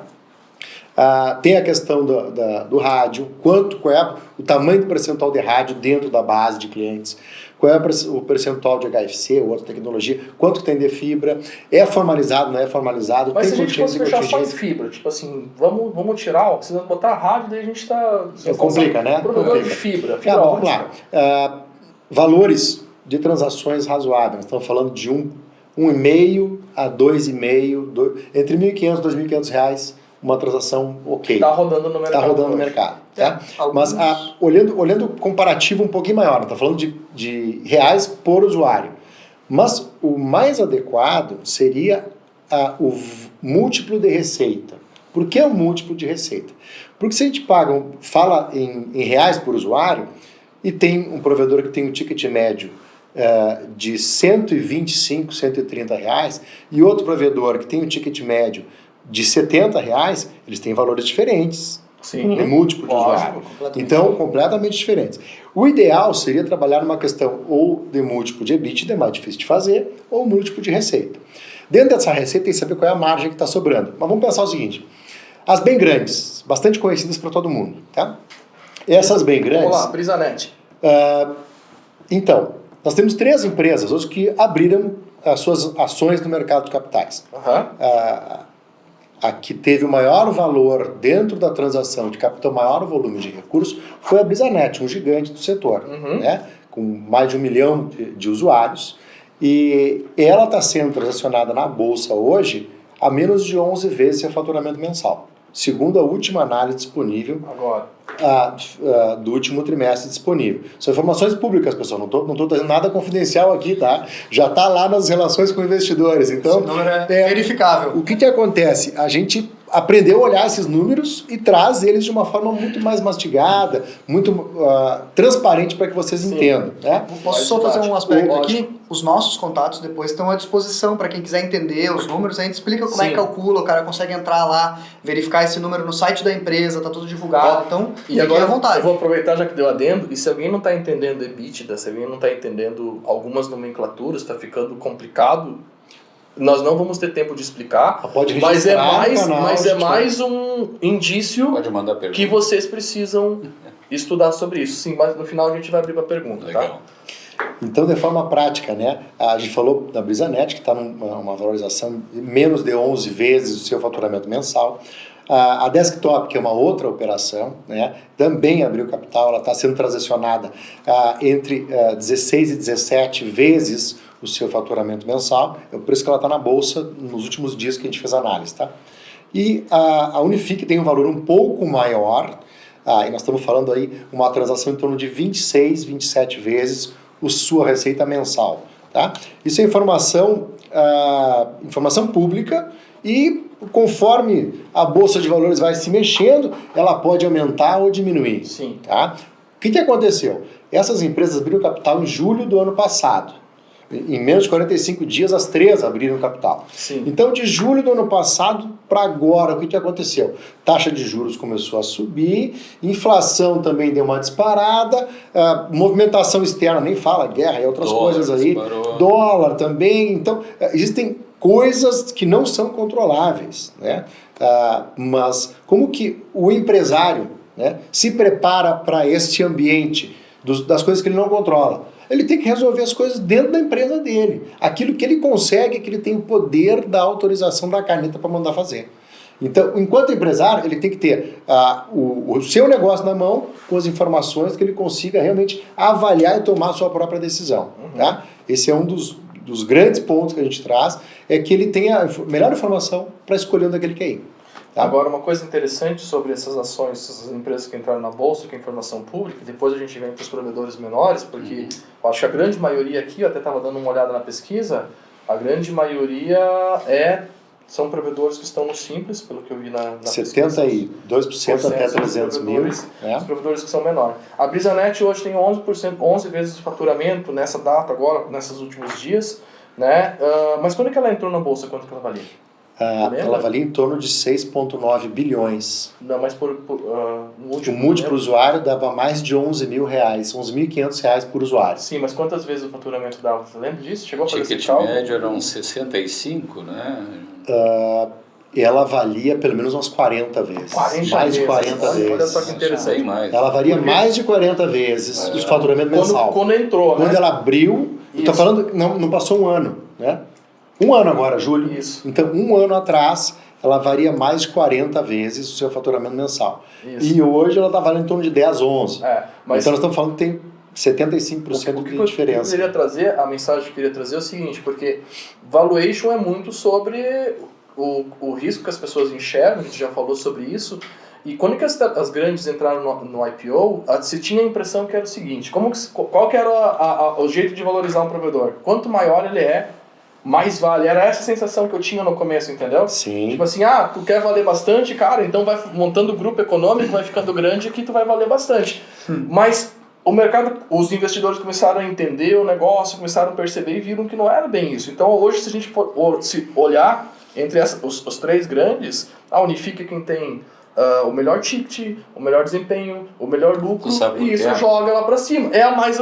Tem a questão do rádio, qual é o tamanho do percentual de rádio dentro da base de clientes, qual é o percentual de HFC ou outra tecnologia, quanto tem de fibra, é formalizado, não é formalizado. Mas tem se a gente fosse fechar só em fibra, tipo assim, vamos tirar, se botar rádio, daí a gente está... Complica, né? Provedor de fibra. Vamos lá. Valores de transações razoáveis, estamos falando de 1,5 a 2,5, entre R$ 1.500 e R$ 2.500 reais, uma transação ok. Está rodando no mercado. Está rodando no mercado. Tá? Mas olhando comparativo um pouquinho maior, está falando de reais por usuário. Mas o mais adequado seria o múltiplo de receita. Por que o múltiplo de receita? Porque se a gente fala em reais por usuário, e tem um provedor que tem um ticket médio de 125, 130 reais, e outro provedor que tem um ticket médio de 70 reais, eles têm valores diferentes. Sim. Em múltiplo de usuário. Então, completamente diferentes. O ideal seria trabalhar numa questão ou de múltiplo de EBITDA, é mais difícil de fazer, ou múltiplo de receita. Dentro dessa receita tem que saber qual é a margem que está sobrando. Mas vamos pensar o seguinte, as bem grandes, bastante conhecidas para todo mundo, tá? Essas bem grandes... Vamos lá, Brisanet. Então, nós temos 3 empresas hoje que abriram as suas ações no mercado de capitais. A que teve o maior valor dentro da transação de capital, maior volume de recursos, foi a Brisanet, um gigante do setor, né? Com mais de 1 milhão de usuários. E ela está sendo transacionada na Bolsa hoje a menos de 11 vezes seu faturamento mensal, segundo a última análise disponível do último trimestre disponível. São informações públicas, pessoal, não estou trazendo nada confidencial aqui, tá? Já está lá nas relações com investidores. Então, esse número é verificável. O que acontece? A gente aprendeu a olhar esses números e traz eles de uma forma muito mais mastigada, muito transparente para que vocês entendam. Né? Posso só fazer um aspecto aqui? Os nossos contatos depois estão à disposição para quem quiser entender os números. A gente explica como é que calcula, o cara consegue entrar lá, verificar esse número no site da empresa, está tudo divulgado. Então, e agora à vontade. Eu vou aproveitar já que deu adendo, e se alguém não está entendendo EBITDA, se alguém não está entendendo algumas nomenclaturas, está ficando complicado, nós não vamos ter tempo de explicar, mas é mais um indício que vocês precisam estudar sobre isso. Sim, mas no final a gente vai abrir para pergunta. Legal. Tá? Então, de forma prática, né, a gente falou da Brisanet, que está numa valorização de menos de 11 vezes o seu faturamento mensal. A Desktop, que é uma outra operação, né, também abriu capital, ela está sendo transacionada entre 16 e 17 vezes o seu faturamento mensal, é por isso que ela está na Bolsa nos últimos dias que a gente fez a análise. Tá? E a Unifique tem um valor um pouco maior, e nós estamos falando aí uma transação em torno de 26, 27 vezes a sua receita mensal. Tá? Isso é informação pública e conforme a Bolsa de Valores vai se mexendo, ela pode aumentar ou diminuir. Sim. Tá? O que aconteceu? Essas empresas abriram capital em julho do ano passado. Em menos de 45 dias, as 3 abriram capital. Sim. Então, de julho do ano passado para agora, o que aconteceu? Taxa de juros começou a subir, inflação também deu uma disparada, movimentação externa, nem fala, guerra e outras coisas aí. Disparou. Dólar também. Então, existem coisas que não são controláveis, né? Mas como que o empresário, né, se prepara para este ambiente das coisas que ele não controla? Ele tem que resolver as coisas dentro da empresa dele. Aquilo que ele consegue, que ele tem o poder da autorização da caneta para mandar fazer. Então, enquanto empresário, ele tem que ter o seu negócio na mão, com as informações que ele consiga realmente avaliar e tomar a sua própria decisão. Tá? Esse é um dos grandes pontos que a gente traz, é que ele tenha a melhor informação para escolher onde é que ele quer ir. Tá? Agora, uma coisa interessante sobre essas ações, essas empresas que entraram na Bolsa, que é informação pública, depois a gente vem para os provedores menores, porque eu acho que a grande maioria aqui, eu até estava dando uma olhada na pesquisa, a grande maioria são provedores que estão no Simples, pelo que eu vi na 72% até 300 mil. Os provedores que são menores. A Brisanet hoje tem 11 vezes o faturamento nessa data agora, nesses últimos dias, né? Mas quando é que ela entrou na Bolsa, quanto que ela valia? Ela valia em torno de 6,9 bilhões. Não, mas no último o múltiplo usuário dava mais de 11 mil reais, 11.500 reais por usuário. Sim, mas quantas vezes o faturamento dava? Você lembra disso? Chegou a fazer esse cálculo? Ticket médio eram 65, né? Ela valia pelo menos umas 40 vezes. Mais de 40 vezes. Olha só que interessante. Mais. Ela valia mais de 40 vezes o faturamento mensal. Quando entrou, Quando ela abriu, eu tô falando, não passou um ano, né? Um ano agora, julho. Isso. Então, um ano atrás, ela varia mais de 40 vezes o seu faturamento mensal. Isso. E hoje ela está valendo em torno de 10, 11. Mas então, nós estamos falando que tem 75% de diferença. A mensagem que eu queria trazer é o seguinte, porque valuation é muito sobre o risco que as pessoas enxergam, a gente já falou sobre isso, E quando que as grandes entraram no IPO, você tinha a impressão que era o seguinte, qual que era o jeito de valorizar um provedor? Quanto maior ele é, mais vale. Era essa a sensação que eu tinha no começo, entendeu? Sim. Tipo assim, tu quer valer bastante, cara, então vai montando o grupo econômico, vai ficando grande aqui, tu vai valer bastante. Mas o mercado, os investidores começaram a entender o negócio, começaram a perceber e viram que não era bem isso. Então hoje, se a gente for se olhar entre os três grandes, a Unifique é quem tem o melhor ticket, o melhor desempenho, o melhor lucro, e isso joga lá pra cima. É a mais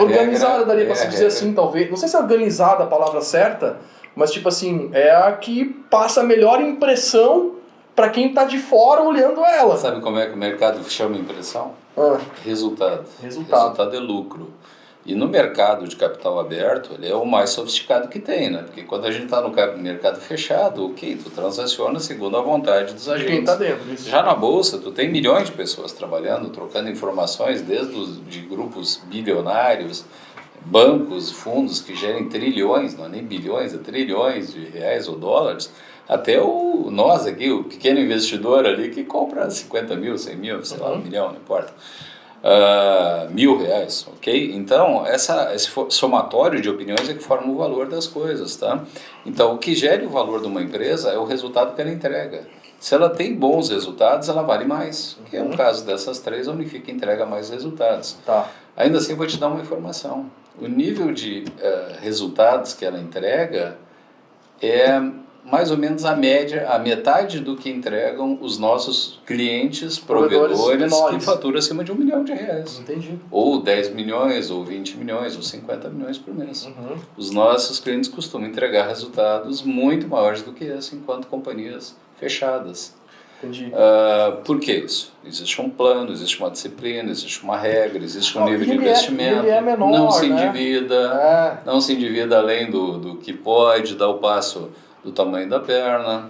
organizada, daria pra se dizer assim, talvez. Não sei se é organizada a palavra certa, mas tipo assim, é a que passa a melhor impressão pra quem tá de fora olhando ela. Sabe como é que o mercado chama impressão? Resultado. Resultado é lucro. E no mercado de capital aberto, ele é o mais sofisticado que tem, né? Porque quando a gente está no mercado fechado, ok, tu transaciona segundo a vontade dos agentes. Quem tá dentro, isso. Já na bolsa, tu tem milhões de pessoas trabalhando, trocando informações, desde de grupos bilionários, bancos, fundos que gerem trilhões, não é nem bilhões, é trilhões de reais ou dólares, até nós aqui, o pequeno investidor ali que compra 50 mil, 100 mil, sei lá, 1 milhão, não importa. R$1.000, ok? Então, esse somatório de opiniões é que forma o valor das coisas, tá? Então, o que gera o valor de uma empresa é o resultado que ela entrega. Se ela tem bons resultados, ela vale mais. Que é o caso dessas três, a Unifique entrega mais resultados. Tá. Ainda assim, eu vou te dar uma informação. O nível de resultados que ela entrega é mais ou menos a metade do que entregam os nossos clientes, provedores que faturam acima de R$1 milhão. Entendi. Ou 10 milhões, ou 20 milhões, ou 50 milhões por mês. Os nossos clientes costumam entregar resultados muito maiores do que esse enquanto companhias fechadas. Entendi. Por que isso? Existe um plano, existe uma disciplina, existe uma regra, existe um nível de investimento. Ele é menor, não se endivida, não se endivida além do que pode, dá o passo do tamanho da perna.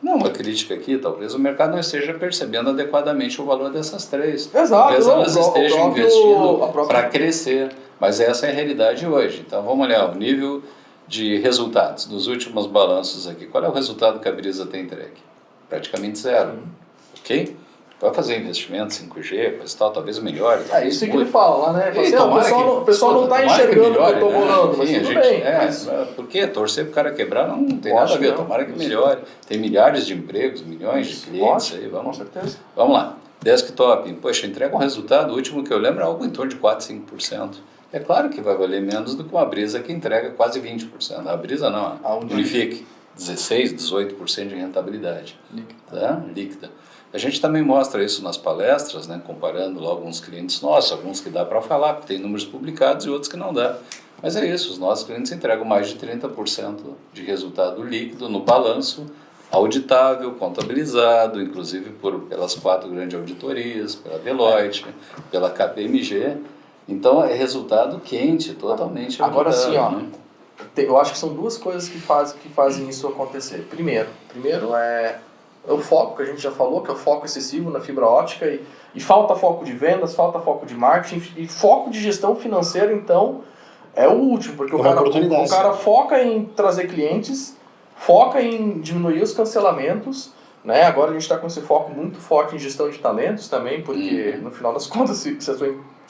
Não, uma crítica aqui, talvez o mercado não esteja percebendo adequadamente o valor dessas três. Exato. Talvez elas estejam investindo para crescer, mas essa é a realidade hoje. Então vamos olhar o nível de resultados dos últimos balanços aqui. Qual é o resultado que a Brisa tem entregue? Praticamente zero, ok? Vai fazer investimento 5G, coisa e tal, talvez melhor. É isso que ele fala lá, né? O pessoal não está enxergando o que eu estou bolando, mas tudo bem. Porque torcer para o cara quebrar não tem nada a ver, tomara que melhore. Tem milhares de empregos, milhões de clientes aí, vamos. Com certeza. Vamos lá, desktop, poxa, entrega um resultado, o último que eu lembro é algo em torno de 4, 5%. É claro que vai valer menos do que uma Brisa que entrega quase 20%. A Brisa não, a Unifique, 16, 18% de rentabilidade líquida. A gente também mostra isso nas palestras, né, comparando lá alguns clientes nossos, alguns que dá para falar, porque tem números publicados e outros que não dá. Mas é isso, os nossos clientes entregam mais de 30% de resultado líquido no balanço, auditável, contabilizado, inclusive pelas 4 grandes auditorias, pela Deloitte, pela KPMG. Então é resultado quente, totalmente auditável. Agora sim, né? Eu acho que são duas coisas que fazem isso acontecer. Primeiro é o foco, que a gente já falou, que é o foco excessivo na fibra óptica, e falta foco de vendas, falta foco de marketing, e foco de gestão financeira, então, é o último, porque o cara foca em trazer clientes, foca em diminuir os cancelamentos, né? Agora a gente está com esse foco muito forte em gestão de talentos também, porque no final das contas, se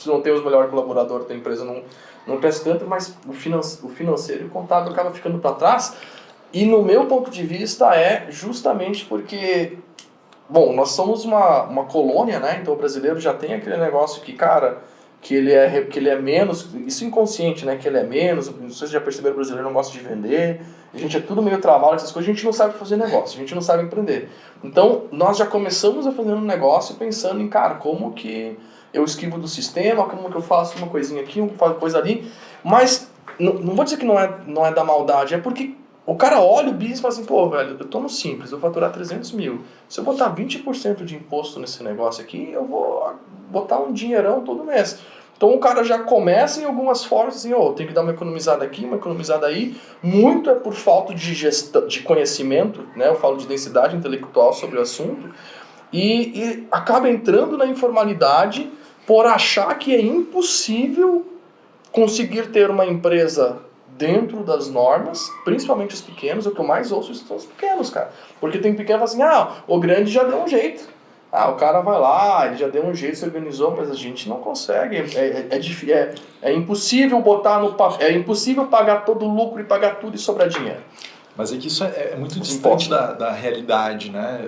não tem os melhores colaboradores da empresa, não cresce tanto, mas o financeiro e o contábil acaba ficando para trás. E no meu ponto de vista é justamente porque, bom, nós somos uma colônia, né? Então o brasileiro já tem aquele negócio que, cara, que ele é menos, isso inconsciente, né? Que ele é menos, não sei se vocês já perceberam, o brasileiro não gosta de vender, a gente é tudo meio travado, essas coisas, a gente não sabe fazer negócio, a gente não sabe empreender. Então nós já começamos a fazer um negócio pensando em, cara, como que eu esquivo do sistema, como que eu faço uma coisinha aqui, uma coisa ali, mas não vou dizer que não é da maldade, é porque o cara olha o business e fala assim, pô, velho, eu tô no simples, eu vou faturar 300 mil. Se eu botar 20% de imposto nesse negócio aqui, eu vou botar um dinheirão todo mês. Então o cara já começa em algumas formas assim, tem que dar uma economizada aqui, uma economizada aí. Muito é por falta de gestão, de conhecimento, né? Eu falo de densidade intelectual sobre o assunto. E acaba entrando na informalidade por achar que é impossível conseguir ter uma empresa dentro das normas, principalmente os pequenos. O que eu mais ouço são os pequenos, cara. Porque tem pequeno que fala assim, o grande já deu um jeito. o cara vai lá, ele já deu um jeito, se organizou, mas a gente não consegue. É impossível botar no papel, é impossível pagar todo o lucro e pagar tudo e sobrar dinheiro. Mas é que isso é muito distante da realidade, né?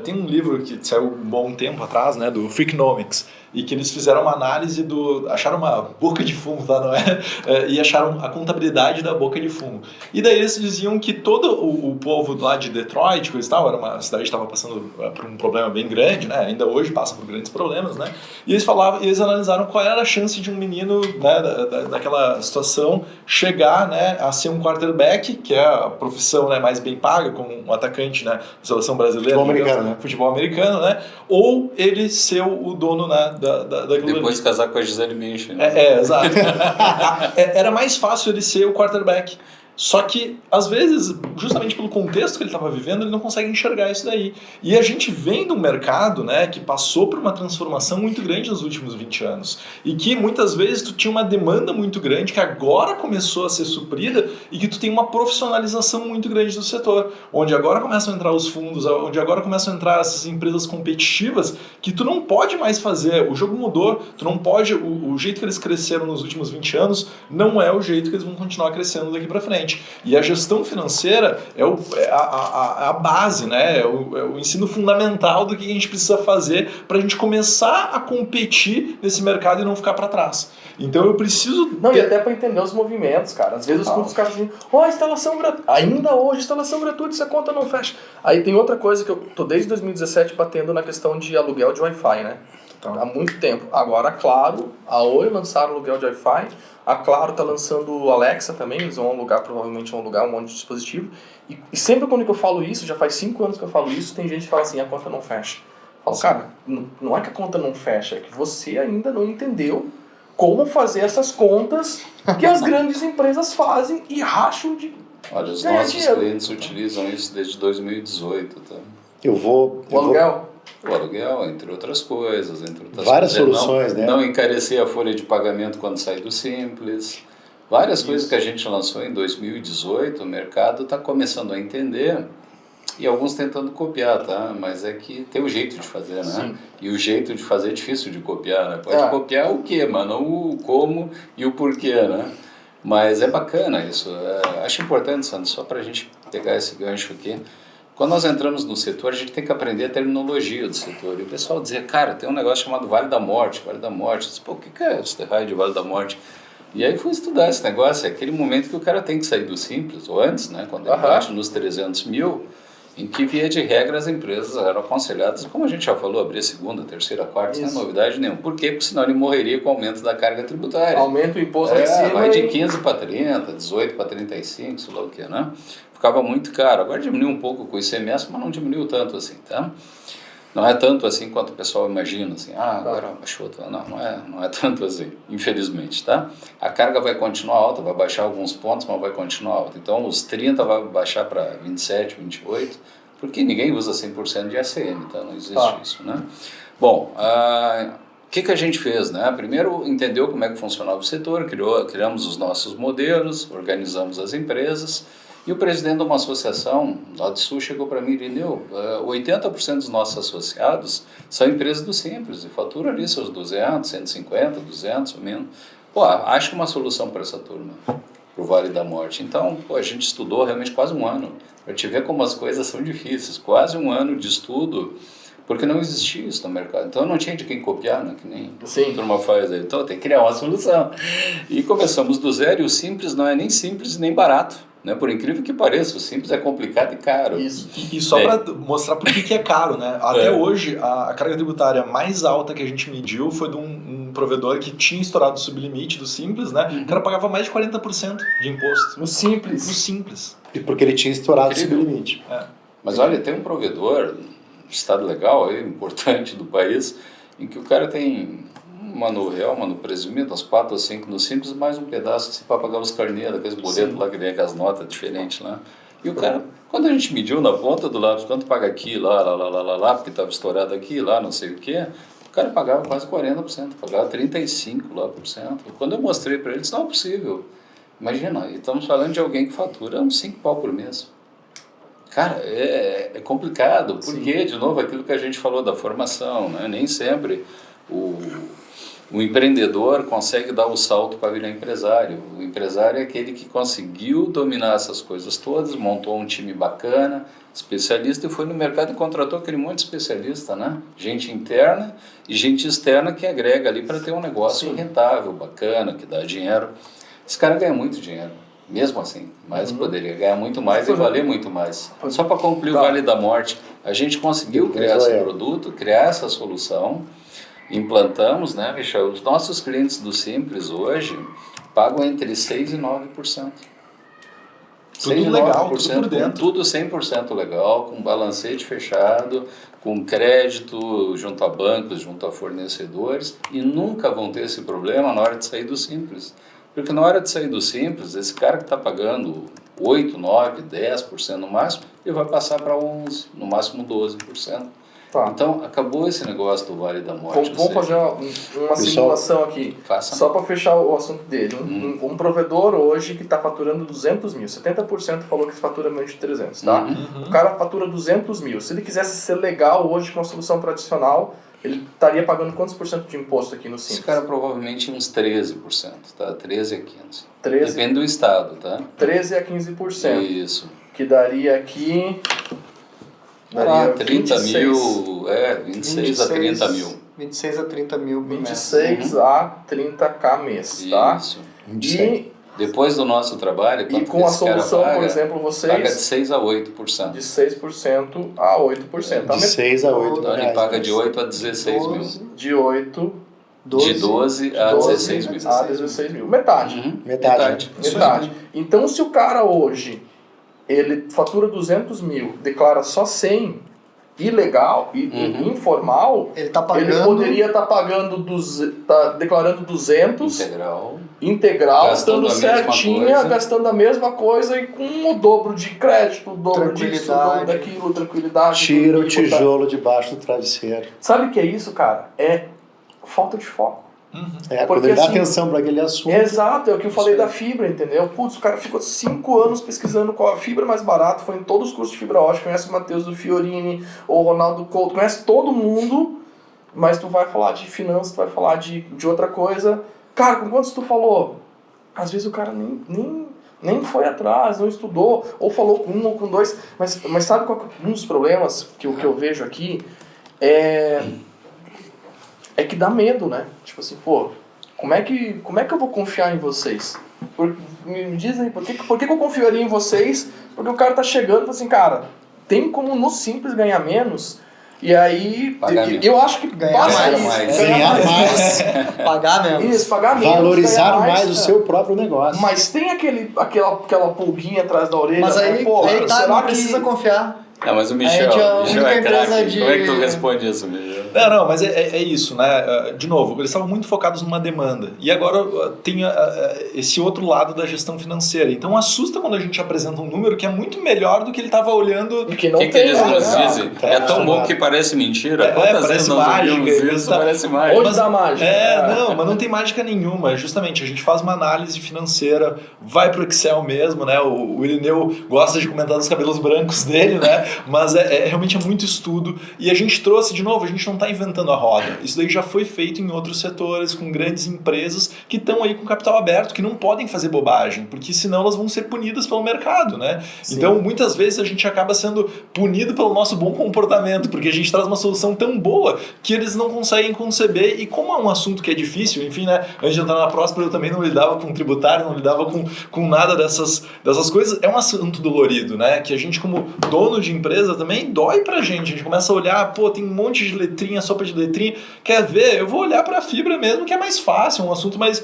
Tem um livro que saiu um bom tempo atrás, né, do Freakonomics, e que eles fizeram uma análise acharam uma boca de fumo, tá, não é? E acharam a contabilidade da boca de fumo. E daí eles diziam que todo o povo lá de Detroit, coisa e tal, era uma cidade que estava passando por um problema bem grande, né? Ainda hoje passa por grandes problemas, né? E eles analisaram qual era a chance de um menino, né, daquela situação chegar, né, a ser um quarterback, que é a profissão, né, mais bem paga, como um atacante, né, da seleção brasileira. Futebol americano, né? Futebol americano, né? Ou ele ser o dono, né, daquilo. Depois de casar com a Gisele Bündchen. Exato. Era mais fácil ele ser o quarterback. Só que, às vezes, justamente pelo contexto que ele estava vivendo, ele não consegue enxergar isso daí. E a gente vem de um mercado, né, que passou por uma transformação muito grande nos últimos 20 anos. E que, muitas vezes, tu tinha uma demanda muito grande, que agora começou a ser suprida, e que tu tem uma profissionalização muito grande do setor. Onde agora começam a entrar os fundos, onde agora começam a entrar essas empresas competitivas, que tu não pode mais fazer. O jogo mudou, tu não pode... O jeito que eles cresceram nos últimos 20 anos não é o jeito que eles vão continuar crescendo daqui para frente. E a gestão financeira é a base, né? É o ensino fundamental do que a gente precisa fazer para a gente começar a competir nesse mercado e não ficar para trás. Então eu preciso... E até para entender os movimentos, cara. Às vezes os caras dizem, instalação gratuita. Ainda hoje, instalação gratuita, essa conta não fecha. Aí tem outra coisa que eu tô desde 2017 batendo na questão de aluguel de Wi-Fi, né? Há muito tempo. Agora, Claro, a Oi lançaram aluguel de Wi-Fi, a Claro está lançando o Alexa também, eles provavelmente vão alugar um monte de dispositivo. E sempre quando eu falo isso, já faz 5 anos que eu falo isso, tem gente que fala assim, a conta não fecha. Eu falo, cara, não é que a conta não fecha, é que você ainda não entendeu como fazer essas contas que as grandes empresas fazem e racham de... Olha, os nossos clientes utilizam isso desde 2018, tá? O aluguel? O aluguel, entre outras coisas, várias soluções, né? Não encarecer a folha de pagamento quando sair do Simples. Várias coisas que a gente lançou em 2018, o mercado está começando a entender e alguns tentando copiar, tá? Mas é que tem o jeito de fazer, né? Sim. E o jeito de fazer é difícil de copiar, né? Pode copiar o quê, mano? O como e o porquê, né? Mas é bacana isso. Acho importante, Sandro, só para a gente pegar esse gancho aqui. Quando nós entramos no setor, a gente tem que aprender a terminologia do setor. E o pessoal dizia, cara, tem um negócio chamado Vale da Morte, Vale da Morte. Eu disse, pô, o que é esse raio de Vale da Morte? E aí fui estudar esse negócio, é aquele momento que o cara tem que sair do Simples, ou antes, né, quando ele bate nos 300 mil, em que, via de regra, as empresas eram aconselhadas, como a gente já falou, abrir a segunda, terceira, quarta, sem novidade nenhuma. Por quê? Porque senão ele morreria com o aumento da carga tributária. Aumenta o imposto em cima. Vai de 15 para 30, 18 para 35, sei lá o que, né? Ficava muito caro. Agora diminuiu um pouco com o ICMS, mas não diminuiu tanto assim, tá? Não é tanto assim quanto o pessoal imagina, assim, agora baixou. Não é tanto assim, infelizmente, tá? A carga vai continuar alta, vai baixar alguns pontos, mas vai continuar alta. Então, os 30 vai baixar para 27, 28, porque ninguém usa 100% de ACM, tá? Não existe isso, né? Bom, o que a gente fez, né? Primeiro, entendeu como é que funcionava o setor, criamos os nossos modelos, organizamos as empresas. E o presidente de uma associação lá do Sul chegou para mim e disse, 80% dos nossos associados são empresas do Simples e faturam ali seus 200, 150, 200 ou menos. Pô, acho uma solução para essa turma, para o Vale da Morte. Então, a gente estudou realmente quase um ano, para te ver como as coisas são difíceis. Quase um ano de estudo, porque não existia isso no mercado. Então, não tinha de quem copiar, né? Que nem a turma faz aí. Então, tem que criar uma solução. E começamos do zero, e o Simples não é nem simples nem barato. Né? Por incrível que pareça, o Simples é complicado e caro. Isso. E só para mostrar por que é caro, né? Até hoje, a carga tributária mais alta que a gente mediu foi de um provedor que tinha estourado o sublimite do Simples, né? O cara pagava mais de 40% de imposto. No Simples? No Simples. E porque ele tinha estourado o sublimite. Mas olha, tem um provedor, um estado legal, importante do país, em que o cara tem uma no real, uma no presumido, umas 4 ou 5 no Simples, mais um pedaço assim, para pagar os carnês, aqueles boletos lá que vem com as notas diferentes lá. E o cara, quando a gente mediu na ponta do lápis, quanto paga aqui, lá, porque estava estourado aqui, lá, não sei o que, o cara pagava quase 40%, pagava 35% lá por cento. Quando eu mostrei para ele, isso não é possível. Imagina, estamos falando de alguém que fatura uns 5 pau por mês. Cara, é complicado, porque, de novo, aquilo que a gente falou da formação, né? Nem sempre o empreendedor consegue dar o salto para virar empresário. O empresário é aquele que conseguiu dominar essas coisas todas, montou um time bacana, especialista, e foi no mercado e contratou aquele monte de especialista, né? Gente interna e gente externa que agrega ali para ter um negócio rentável, bacana, que dá dinheiro. Esse cara ganha muito dinheiro. Mesmo assim, mas poderia ganhar muito mais e valer muito mais. Só para concluir o Vale da Morte, a gente conseguiu criar esse produto, criar essa solução, implantamos, né, Michel? Os nossos clientes do Simples hoje pagam entre 6% e 9%. Tudo legal, tudo por dentro. Tudo 100% legal, com balancete fechado, com crédito junto a bancos, junto a fornecedores, e nunca vão ter esse problema na hora de sair do Simples. Porque na hora de sair do Simples, esse cara que está pagando 8%, 9%, 10% no máximo, ele vai passar para 11%, no máximo 12%. Tá. Então, acabou esse negócio do Vale da Morte. Vamos fazer uma simulação aqui, só para fechar o assunto dele. Um provedor hoje que está faturando 200 mil, 70% falou que fatura menos de 300, tá? O cara fatura 200 mil. Se ele quisesse ser legal hoje com a solução tradicional, ele estaria pagando quantos por cento de imposto aqui no Simples? Esse cara provavelmente uns 13%, tá? 13 a 15%. 13? Depende do estado, tá? 13 a 15%. Isso. Que daria aqui... Daria 30 mil, 26 a 30 mil. 26 a 30 mil por mês. 26 a 30k mês, tá? Isso. E depois do nosso trabalho, e com a solução, por exemplo, vocês... paga de 6 a 8%. De 6% a 8%. De 6 a 8 Então ele paga de 8 a 16 mil. De 8... De 12 a 16 mil. A 16 mil. Metade. Metade. Então, se o cara hoje, ele fatura 200 mil, declara só 100, ilegal e informal, ele tá pagando... ele poderia estar pagando, declarando 200... Integral, estando certinha, gastando a mesma coisa e com o dobro de crédito, o dobro disso, o dobro daquilo, tranquilidade. Tira o tijolo debaixo do travesseiro. Sabe o que é isso, cara? É falta de foco. Quando ele dá atenção para aquele assunto. Exato, é o que eu falei da fibra, entendeu? Putz, o cara ficou 5 anos pesquisando qual a fibra mais barata, foi em todos os cursos de fibra ótica, conhece o Matheus do Fiorini, o Ronaldo Couto, conhece todo mundo, mas tu vai falar de finanças, tu vai falar de outra coisa. Cara, com quantos tu falou? Às vezes o cara nem foi atrás, não estudou, ou falou com um ou com dois, mas sabe qual é um dos problemas que eu vejo aqui? É que dá medo, né? Tipo assim, pô, como é que eu vou confiar em vocês? Me diz aí, por que eu confiaria em vocês? Porque o cara tá chegando e fala assim, cara, tem como no Simples ganhar menos? E aí, eu acho que ganhar mais. Pagar menos. Isso, pagar menos. Valorizar mais o seu próprio negócio. Mas tem aquela pulguinha atrás da orelha. Mas aí, pô, aí tá, será não que... precisa confiar. Não, mas o Michel é craque. Como é que tu responde isso, Michel? Não, mas é isso, né? De novo, eles estavam muito focados numa demanda. E agora tem esse outro lado da gestão financeira. Então assusta quando a gente apresenta um número que é muito melhor do que ele estava olhando. O que eles nos dizem? É tão bom que parece mentira. Parece mágica. Isso parece mágica. Onde dá mágica? Não, mas não tem mágica nenhuma. Justamente, a gente faz uma análise financeira, vai pro Excel mesmo, né? O Irineu gosta de comentar dos cabelos brancos dele, né? Mas realmente é muito estudo. E a gente trouxe, de novo, a gente não está inventando a roda. Isso daí já foi feito em outros setores, com grandes empresas que estão aí com capital aberto, que não podem fazer bobagem, porque senão elas vão ser punidas pelo mercado, né? Sim. Então, muitas vezes a gente acaba sendo punido pelo nosso bom comportamento, porque a gente traz uma solução tão boa que eles não conseguem conceber. E como é um assunto que é difícil, enfim, né? Antes de entrar na Próspera, eu também não lidava com tributário, não lidava com nada dessas coisas. É um assunto dolorido, né? Que a gente, como dono de empresa, também dói pra gente. A gente começa a olhar, pô, tem um monte de letrinha, sopa de letrinha. Quer ver? Eu vou olhar pra fibra mesmo, que é mais fácil, um assunto mais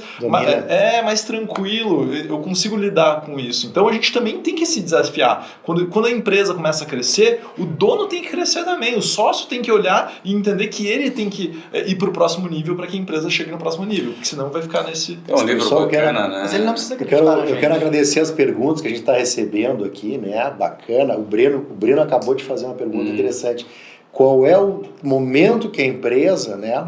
tranquilo. Eu consigo lidar com isso. Então a gente também tem que se desafiar. Quando a empresa começa a crescer, o dono tem que crescer também. O sócio tem que olhar e entender que ele tem que ir pro próximo nível para que a empresa chegue no próximo nível. Porque senão vai ficar nesse... É um livro bacana, né? Mas ele não precisa acreditar. Eu quero agradecer as perguntas que a gente está recebendo aqui, né? Bacana. O Breno acabou de fazer uma pergunta interessante. Qual é o momento que a empresa, né,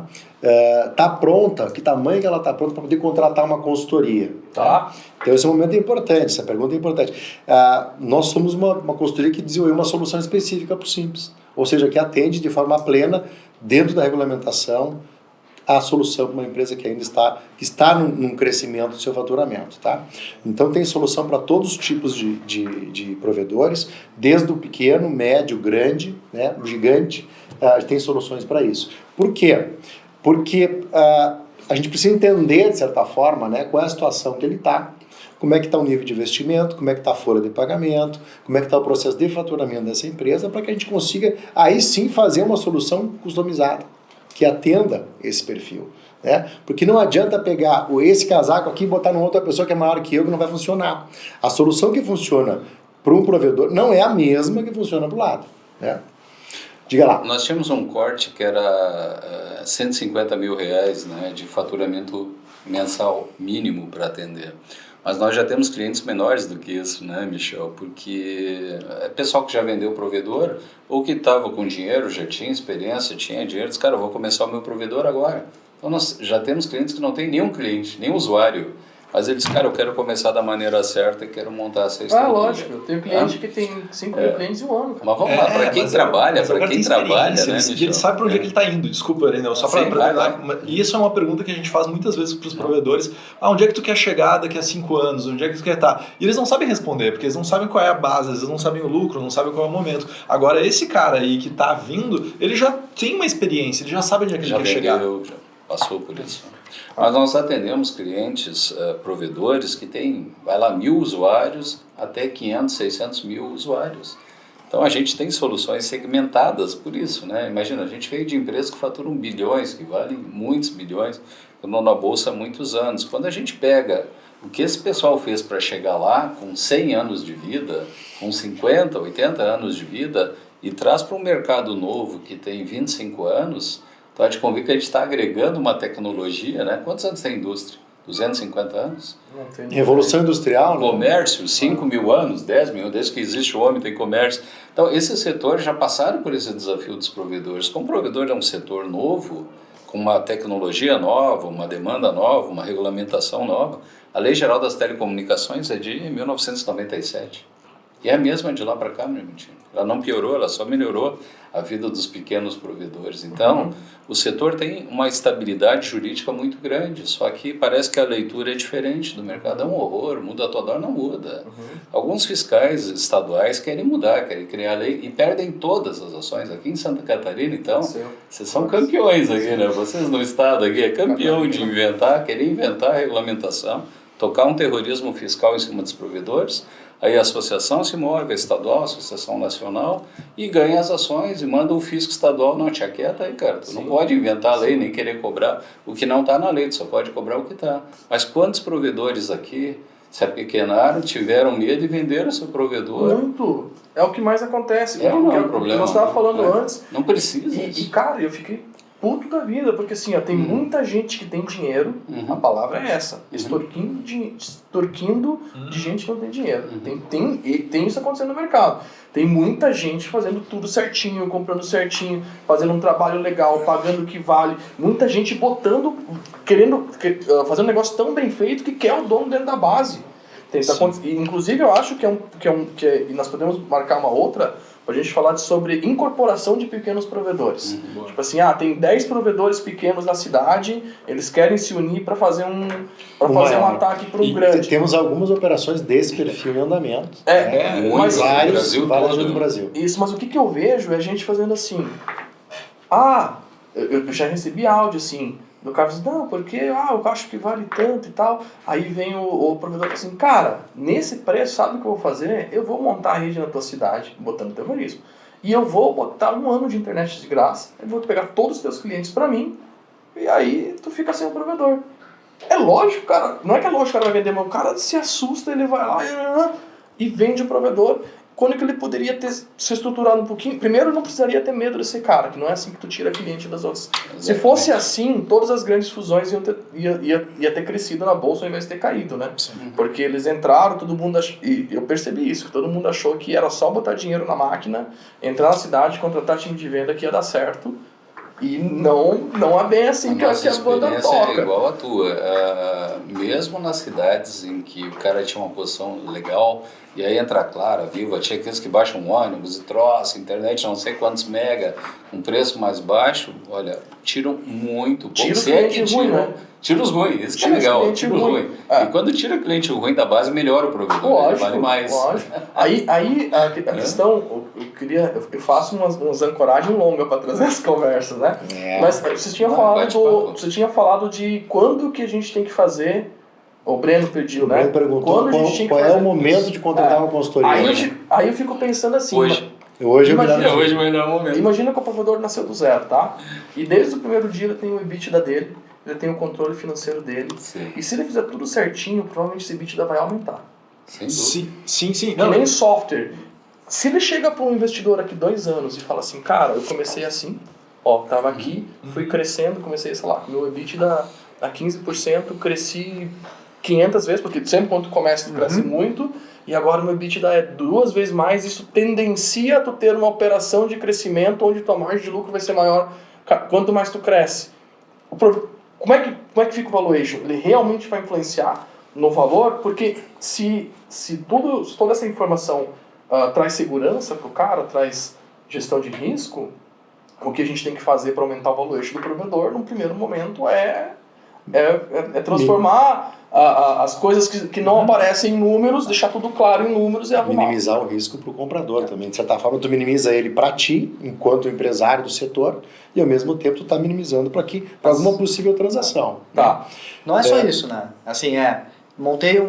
está pronta, que tamanho que ela está pronta para poder contratar uma consultoria, tá? Então esse momento é importante, essa pergunta é importante. Nós somos uma consultoria que desenvolveu uma solução específica para o Simples, ou seja, que atende de forma plena, dentro da regulamentação, a solução para uma empresa que ainda está num crescimento do seu faturamento, tá? Então tem solução para todos os tipos de provedores, desde o pequeno, médio, grande, né, o gigante, tem soluções para isso. Por quê? Porque a gente precisa entender, de certa forma, né, qual é a situação que ele está, como é que está o nível de investimento, como é que está a folha de pagamento, como é que está o processo de faturamento dessa empresa, para que a gente consiga, aí sim, fazer uma solução customizada, que atenda esse perfil, né? Porque não adianta pegar esse casaco aqui e botar numa outra pessoa que é maior que eu, que não vai funcionar. A solução que funciona para um provedor não é a mesma que funciona para o lado, né? Diga lá. Nós tínhamos um corte que era 150 mil reais, né, de faturamento mensal mínimo para atender. Mas nós já temos clientes menores do que isso, né, Michel? Porque é pessoal que já vendeu o provedor ou que estava com dinheiro, já tinha experiência, tinha dinheiro, disse, cara, eu vou começar o meu provedor agora. Então nós já temos clientes que não tem nenhum cliente, nenhum usuário. Mas eles, cara, eu quero começar da maneira certa e quero montar essa estrutura. Lógico, eu tenho cliente que tem 5 mil clientes em um ano. Cara. Mas vamos lá, para quem trabalha, né, Michel? Ele sabe para onde é que ele está indo, desculpa, Ireneu, só para... E isso é uma pergunta que a gente faz muitas vezes para os provedores, onde é que tu quer chegar daqui a 5 anos, onde é que tu quer estar? E eles não sabem responder, porque eles não sabem qual é a base, eles não sabem o lucro, não sabem qual é o momento. Agora, esse cara aí que está vindo, ele já tem uma experiência, ele já sabe onde é que ele quer chegar. Já passou por isso. Mas nós atendemos clientes, provedores que têm, vai lá, 1.000 usuários até 500, 600 mil usuários. Então a gente tem soluções segmentadas por isso, né? Imagina, a gente veio de empresas que faturam bilhões, que valem muitos bilhões, que estão na bolsa há muitos anos. Quando a gente pega o que esse pessoal fez para chegar lá, com 100 anos de vida, com 50, 80 anos de vida, e traz para um mercado novo que tem 25 anos... Então, a gente convém que a gente está agregando uma tecnologia, né? Quantos anos tem a indústria? 250 anos? Revolução Industrial, né? Comércio, 5 mil anos, 10 mil, desde que existe o homem tem comércio. Então, esses setores já passaram por esse desafio dos provedores. Como o provedor é um setor novo, com uma tecnologia nova, uma demanda nova, uma regulamentação nova, a Lei Geral das Telecomunicações é de 1997. E é a mesma de lá para cá, meu amigo. Ela não piorou, ela só melhorou a vida dos pequenos provedores. Então, o setor tem uma estabilidade jurídica muito grande, só que parece que a leitura é diferente do mercado. É um horror, muda toda hora, não muda. Alguns fiscais estaduais querem mudar, querem criar lei e perdem todas as ações. Aqui em Santa Catarina, então, vocês são campeões aqui, né? Vocês no estado aqui é campeão de querer inventar a regulamentação, tocar um terrorismo fiscal em cima dos provedores. Aí a associação se move, a estadual, a associação nacional, e ganha as ações e manda o fisco estadual, não, te aquieta aí, cara, tu não pode inventar a lei nem querer cobrar o que não está na lei, tu só pode cobrar o que está. Mas quantos provedores aqui se apequenaram, tiveram medo e venderam seu provedor? Muito! É o que mais acontece. É um problema. Nós estávamos falando antes. Não precisa. E, cara, eu fiquei puto da vida, porque assim, ó, tem muita gente que tem dinheiro, a palavra é essa, extorquindo de gente que não tem dinheiro. Tem isso acontecendo no mercado. Tem muita gente fazendo tudo certinho, comprando certinho, fazendo um trabalho legal, pagando o que vale. Muita gente fazendo um negócio tão bem feito que quer o dono dentro da base. Inclusive, eu acho que nós podemos marcar uma outra pra gente falar sobre incorporação de pequenos provedores. Tipo assim, tem 10 provedores pequenos na cidade, eles querem se unir para fazer um ataque para um grande. Temos algumas operações desse perfil em andamento. Mas várias no Brasil. Isso, mas o que eu vejo é a gente fazendo assim. Eu já recebi áudio assim, do cara diz, não, porque eu acho que vale tanto e tal. Aí vem o provedor e fala assim, cara, nesse preço, sabe o que eu vou fazer? Eu vou montar a rede na tua cidade, botando terrorismo. E eu vou botar 1 ano de internet de graça, eu vou pegar todos os teus clientes pra mim, e aí tu fica sem o provedor. É lógico, cara, não é que é lógico que o cara vai vender, mas o cara se assusta, ele vai lá e vende o provedor. Quando que ele poderia ter se estruturado um pouquinho? Primeiro, não precisaria ter medo desse cara, que não é assim que tu tira cliente das outras. Exatamente. Se fosse assim, todas as grandes fusões ia ter crescido na bolsa ao invés de ter caído, né? Sim. Porque eles entraram, todo mundo e eu percebi isso, que todo mundo achou que era só botar dinheiro na máquina, entrar na cidade, contratar time de venda que ia dar certo. E não é bem assim que a banda experiência toca. é igual a tua. Mesmo nas cidades em que o cara tinha uma posição legal, e aí entra a Clara, a Viva, tinha aqueles que baixam um ônibus e troço, internet não sei quantos mega, um preço mais baixo, olha, tiram muito pouco. Tira o Se é cliente que ruim, tiram, né? tira os ruins, isso que é Tira os legal, clientes tira os ruim. ruins. É. E quando tira cliente ruim da base, melhora o provedor, ele vale mais. Lógico. Aí a questão, eu faço umas ancoragens longas para trazer as conversas, né? Mas você tinha falado de quando que a gente tem que fazer. O Breno pediu, né? O Breno perguntou qual é o momento de contratar uma consultoria. Aí eu fico pensando assim. Hoje é o melhor momento. Imagina que o provedor nasceu do zero, tá? E desde o primeiro dia ele tem o EBITDA dele, ele tem o controle financeiro dele. Sim. E se ele fizer tudo certinho, provavelmente esse EBITDA vai aumentar. Sim. Que nem software. Se ele chega para um investidor aqui 2 anos e fala assim, cara, eu comecei assim, tava aqui, fui crescendo, comecei, sei lá, meu EBITDA a 15%, cresci 500 vezes, porque sempre quando tu começa tu cresce muito, e agora o meu EBITDA é 2 vezes mais, isso tendencia a tu ter uma operação de crescimento onde tua margem de lucro vai ser maior quanto mais tu cresce. Como é que fica o valuation? Ele realmente vai influenciar no valor? Porque se toda essa informação traz segurança para o cara, traz gestão de risco, o que a gente tem que fazer para aumentar o valuation do provedor, no primeiro momento, é transformar as coisas que não aparecem em números, deixar tudo claro em números e arrumar. Minimizar o risco para o comprador também. De certa forma, tu minimiza ele para ti, enquanto empresário do setor, e ao mesmo tempo tu está minimizando para alguma possível transação. Tá. Não é só isso, né? Assim, montei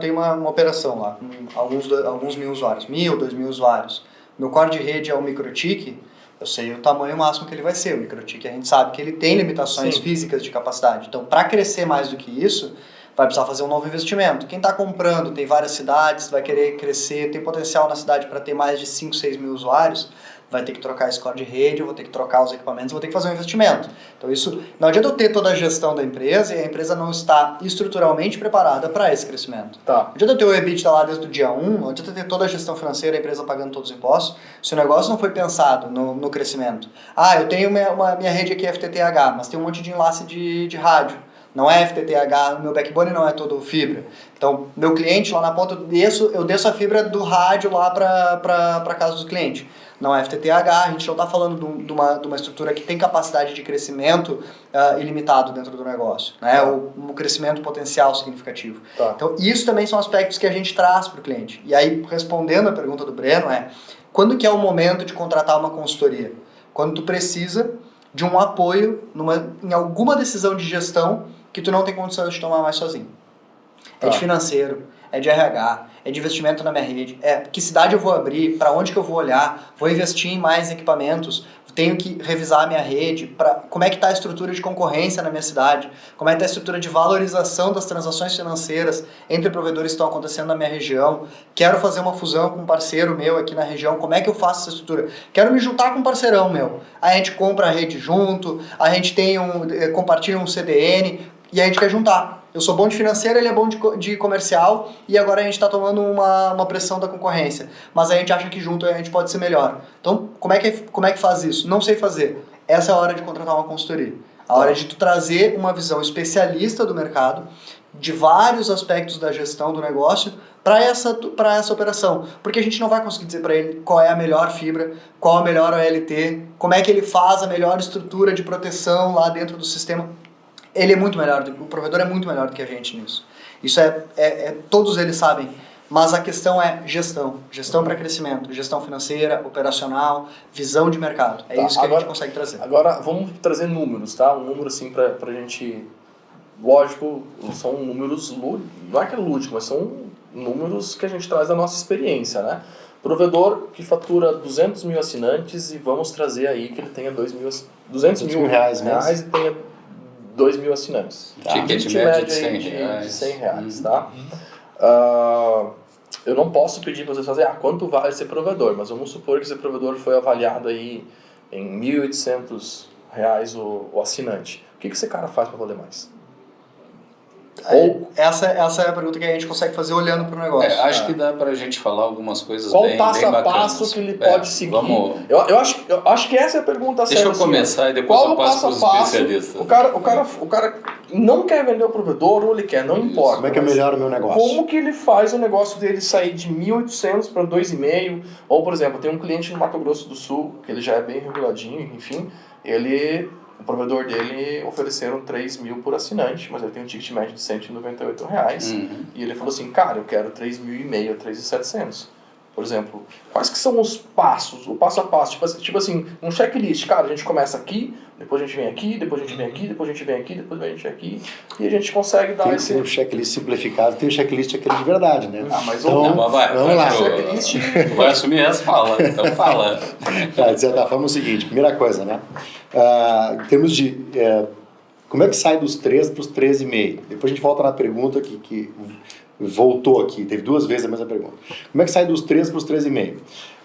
tem uma operação lá, com alguns mil usuários, 1.000, 2.000 usuários. Meu core de rede é o MikroTik, eu sei o tamanho máximo que ele vai ser. O MikroTik a gente sabe que ele tem limitações físicas de capacidade. Então, para crescer mais do que isso, vai precisar fazer um novo investimento. Quem está comprando tem várias cidades, vai querer crescer, tem potencial na cidade para ter mais de 5, 6 mil usuários, vai ter que trocar esse core de rede, eu vou ter que trocar os equipamentos, vou ter que fazer um investimento. Então isso, não adianta eu ter toda a gestão da empresa e a empresa não está estruturalmente preparada para esse crescimento. Tá. Não adianta eu ter o EBITDA lá desde o dia 1, não adianta eu ter toda a gestão financeira, a empresa pagando todos os impostos, se o negócio não foi pensado no crescimento. Eu tenho minha rede aqui FTTH, mas tem um monte de enlace de rádio. Não é FTTH, o meu backbone não é todo fibra. Então, meu cliente lá na ponta, eu desço a fibra do rádio lá para casa do cliente. Não é FTTH, a gente não está falando de uma estrutura que tem capacidade de crescimento ilimitado dentro do negócio, né? Um crescimento potencial significativo. Tá. Então, isso também são aspectos que a gente traz para o cliente. E aí, respondendo a pergunta do Breno, quando que é o momento de contratar uma consultoria? Quando tu precisa de um apoio em alguma decisão de gestão que tu não tem condição de tomar mais sozinho. É de financeiro, é de RH, é de investimento na minha rede, que cidade eu vou abrir, para onde que eu vou olhar, vou investir em mais equipamentos, tenho que revisar a minha rede, como é que está a estrutura de concorrência na minha cidade, como é que está a estrutura de valorização das transações financeiras entre provedores que estão acontecendo na minha região, quero fazer uma fusão com um parceiro meu aqui na região, como é que eu faço essa estrutura? Quero me juntar com um parceirão meu, aí a gente compra a rede junto, a gente compartilha um CDN, e a gente quer juntar. Eu sou bom de financeiro, ele é bom de comercial, e agora a gente está tomando uma pressão da concorrência. Mas a gente acha que junto a gente pode ser melhor. Então, como é que faz isso? Não sei fazer. Essa é a hora de contratar uma consultoria. A hora de tu trazer uma visão especialista do mercado, de vários aspectos da gestão do negócio, para essa operação. Porque a gente não vai conseguir dizer para ele qual é a melhor fibra, qual a melhor OLT, como é que ele faz a melhor estrutura de proteção lá dentro do sistema. Ele é muito melhor, o provedor é muito melhor do que a gente nisso. Isso todos eles sabem, mas a questão é gestão para crescimento, gestão financeira, operacional, visão de mercado. Isso que a gente consegue trazer. Agora vamos trazer números, tá? Um número assim pra gente, lógico, são números, não é que é lúdico, mas são números que a gente traz da nossa experiência, né? Provedor que fatura 200 mil assinantes e vamos trazer aí que ele tenha 200 mil reais e tenha 2 mil assinantes. Ticket médio de 100 reais. De 100 reais, tá? Eu não posso pedir para vocês fazerem quanto vale esse provedor, mas vamos supor que esse provedor foi avaliado aí em 1.800 reais o assinante. O que esse cara faz para valer mais? Ou Essa é a pergunta que a gente consegue fazer olhando para o negócio. Acho que dá para a gente falar algumas coisas qual bem, o passo bem a bacanas. passo que ele pode seguir? Vamos... Eu acho que essa é a pergunta Deixa certa. eu começar e depois qual eu passo para os especialistas. O cara não quer vender o provedor ou ele quer, não importa. Como é que eu melhoro o meu negócio? Como que ele faz o negócio dele sair de 1.800 para 2,5? Ou, por exemplo, tem um cliente no Mato Grosso do Sul, que ele já é bem reguladinho, enfim, o provedor dele ofereceram 3 mil por assinante, mas ele tem um ticket médio de R$198. E ele falou assim, cara, eu quero 3.500, 3.700. Por exemplo, quais que são os passos, o passo a passo? Tipo assim, um checklist. Cara, a gente começa aqui, depois a gente vem aqui, depois a gente vem aqui, depois a gente vem aqui, depois a gente vem aqui. E a gente consegue dar Tem um checklist simplificado, tem um checklist aquele de verdade, né? Mas então, vamos lá. Checklist... Tu vai assumir essa fala, então fala. De certa forma é o seguinte, primeira coisa, né? Em termos de... como é que sai dos 3 para os 13,5? Depois a gente volta na pergunta que voltou aqui, teve 2 vezes a mesma pergunta. Como é que sai dos 3 para os 13,5?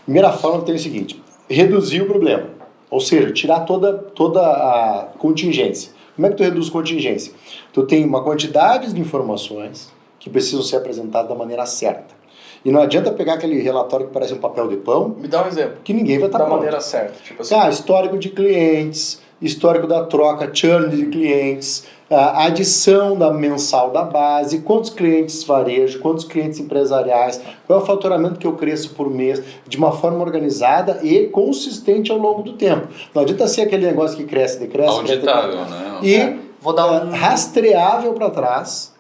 Primeira forma tem o seguinte, reduzir o problema, ou seja, tirar toda a contingência. Como é que tu reduz contingência? Tu tem uma quantidade de informações que precisam ser apresentadas da maneira certa. E não adianta pegar aquele relatório que parece um papel de pão. Me dá um exemplo. Que ninguém vai estar da pronto. maneira certa. Tipo assim. Histórico de clientes, histórico da troca, churn de clientes, a adição da mensal da base, quantos clientes varejo, quantos clientes empresariais, qual é o faturamento que eu cresço por mês, de uma forma organizada e consistente ao longo do tempo. Não adianta ser aquele negócio que cresce, decresce. Auditável, né? E vou dar rastreável para trás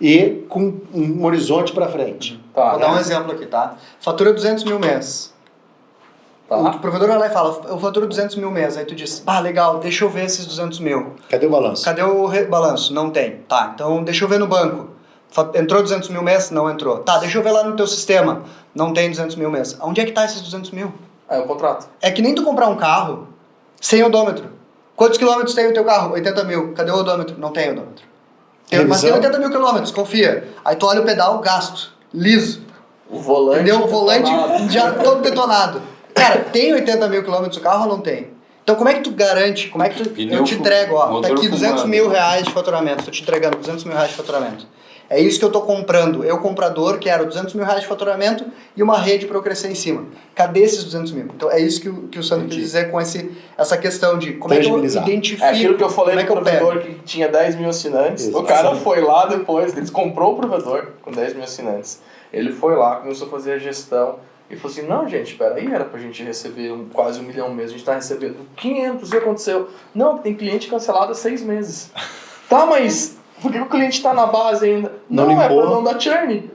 e com um horizonte para frente. Vou dar um exemplo aqui, tá? Fatura 200 mil mês. O provedor vai lá e fala, eu faturo 200 mil mês. Aí tu diz, legal, deixa eu ver esses 200 mil. Cadê o balanço? Cadê o balanço? Não tem. Tá, então deixa eu ver no banco. Entrou 200 mil mês? Não entrou. Tá, deixa eu ver lá no teu sistema. Não tem 200 mil mês. Onde é que tá esses 200 mil? É o contrato. É que nem tu comprar um carro sem odômetro. Quantos quilômetros tem o teu carro? 80 mil. Cadê o odômetro? Não tem odômetro. Mas tem 80 mil quilômetros, confia. Aí tu olha o pedal, gasto, liso. O volante. Entendeu? O volante já todo detonado. Cara, tem 80 mil quilômetros o carro ou não tem? Então como é que tu garante, como é que eu te entrego, tá aqui 200 mil reais de faturamento, tô te entregando 200 mil reais de faturamento. É isso que eu tô comprando, eu comprador quero 200 mil reais de faturamento e uma rede para eu crescer em cima. Cadê esses 200 mil? Então é isso que o Sandro quis dizer com essa questão de como é que eu identifico, é aquilo que eu falei do provedor que tinha 10 mil assinantes. O cara foi lá depois, ele comprou o provedor com 10 mil assinantes. Ele foi lá, começou a fazer a gestão. E falou assim, não gente, peraí, era pra gente receber quase 1 milhão mês, a gente tá recebendo 500, o que aconteceu? Não, tem cliente cancelado há 6 meses. Tá, mas por que o cliente tá na base ainda? Não é pra não dar churn.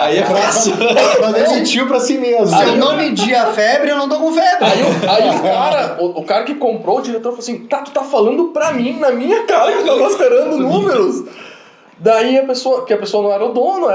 Aí é fácil. Não mentiu pra si mesmo. Se eu não medir a febre, eu não tô com febre. Aí o cara que comprou, o diretor falou assim, tu tá falando pra mim, na minha cara, que eu tava esperando números. Daí a pessoa não era o dono,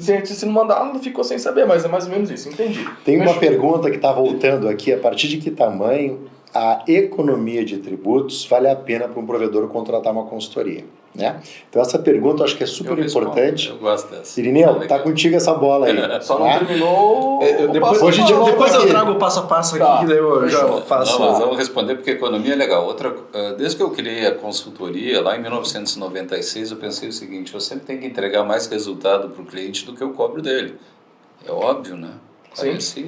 tinha sido mandado, ficou sem saber, mas é mais ou menos isso, entendi. Tem uma pergunta que está voltando aqui, a partir de que tamanho a economia de tributos vale a pena para um provedor contratar uma consultoria? Né? Então essa pergunta eu acho que é super importante. Eu gosto dessa. Irineu, tá contigo essa bola aí. Só não terminou. Depois eu trago o passo a passo aqui, que daí eu já faço. Não, mas vamos responder porque economia é legal. Desde que eu criei a consultoria, lá em 1996, eu pensei o seguinte, eu sempre tenho que entregar mais resultado para o cliente do que eu cobro dele. É óbvio, né?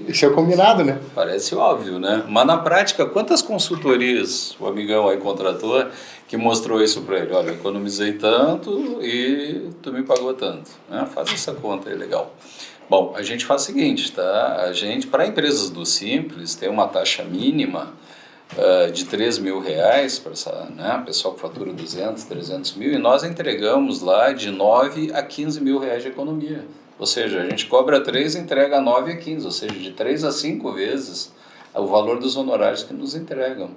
Isso é combinado, né? Parece óbvio, né? Mas na prática, quantas consultorias o amigão aí contratou que mostrou isso para ele? Olha, economizei tanto e tu me pagou tanto. Né? Faz essa conta aí, legal. Bom, a gente faz o seguinte, tá? A gente, para empresas do Simples, tem uma taxa mínima de 3 mil reais para né? Pessoal que fatura 200, 300 mil, e nós entregamos lá de 9 a 15 mil reais de economia. Ou seja, a gente cobra 3 e entrega 9 a 15, ou seja, de 3 a 5 vezes o valor dos honorários que nos entregam.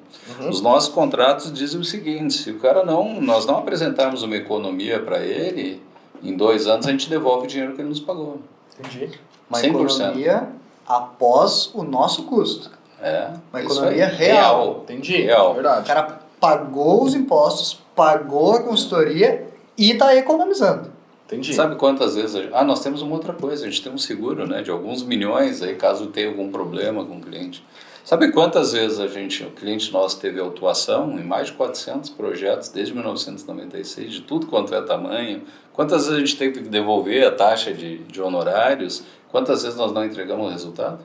Os nossos contratos dizem o seguinte, se o cara nós não apresentarmos uma economia para ele, em 2 anos a gente devolve o dinheiro que ele nos pagou. Entendi. Uma 100%. economia após o nosso custo. Uma economia real. Entendi, real. Verdade. O cara pagou os impostos, pagou a consultoria e está economizando. Entendi. Sabe quantas vezes... nós temos uma outra coisa, a gente tem um seguro, né, de alguns milhões, aí caso tenha algum problema com o cliente. Sabe quantas vezes o cliente nosso teve autuação em mais de 400 projetos desde 1996, de tudo quanto é tamanho? Quantas vezes a gente teve que devolver a taxa de honorários? Quantas vezes nós não entregamos o resultado?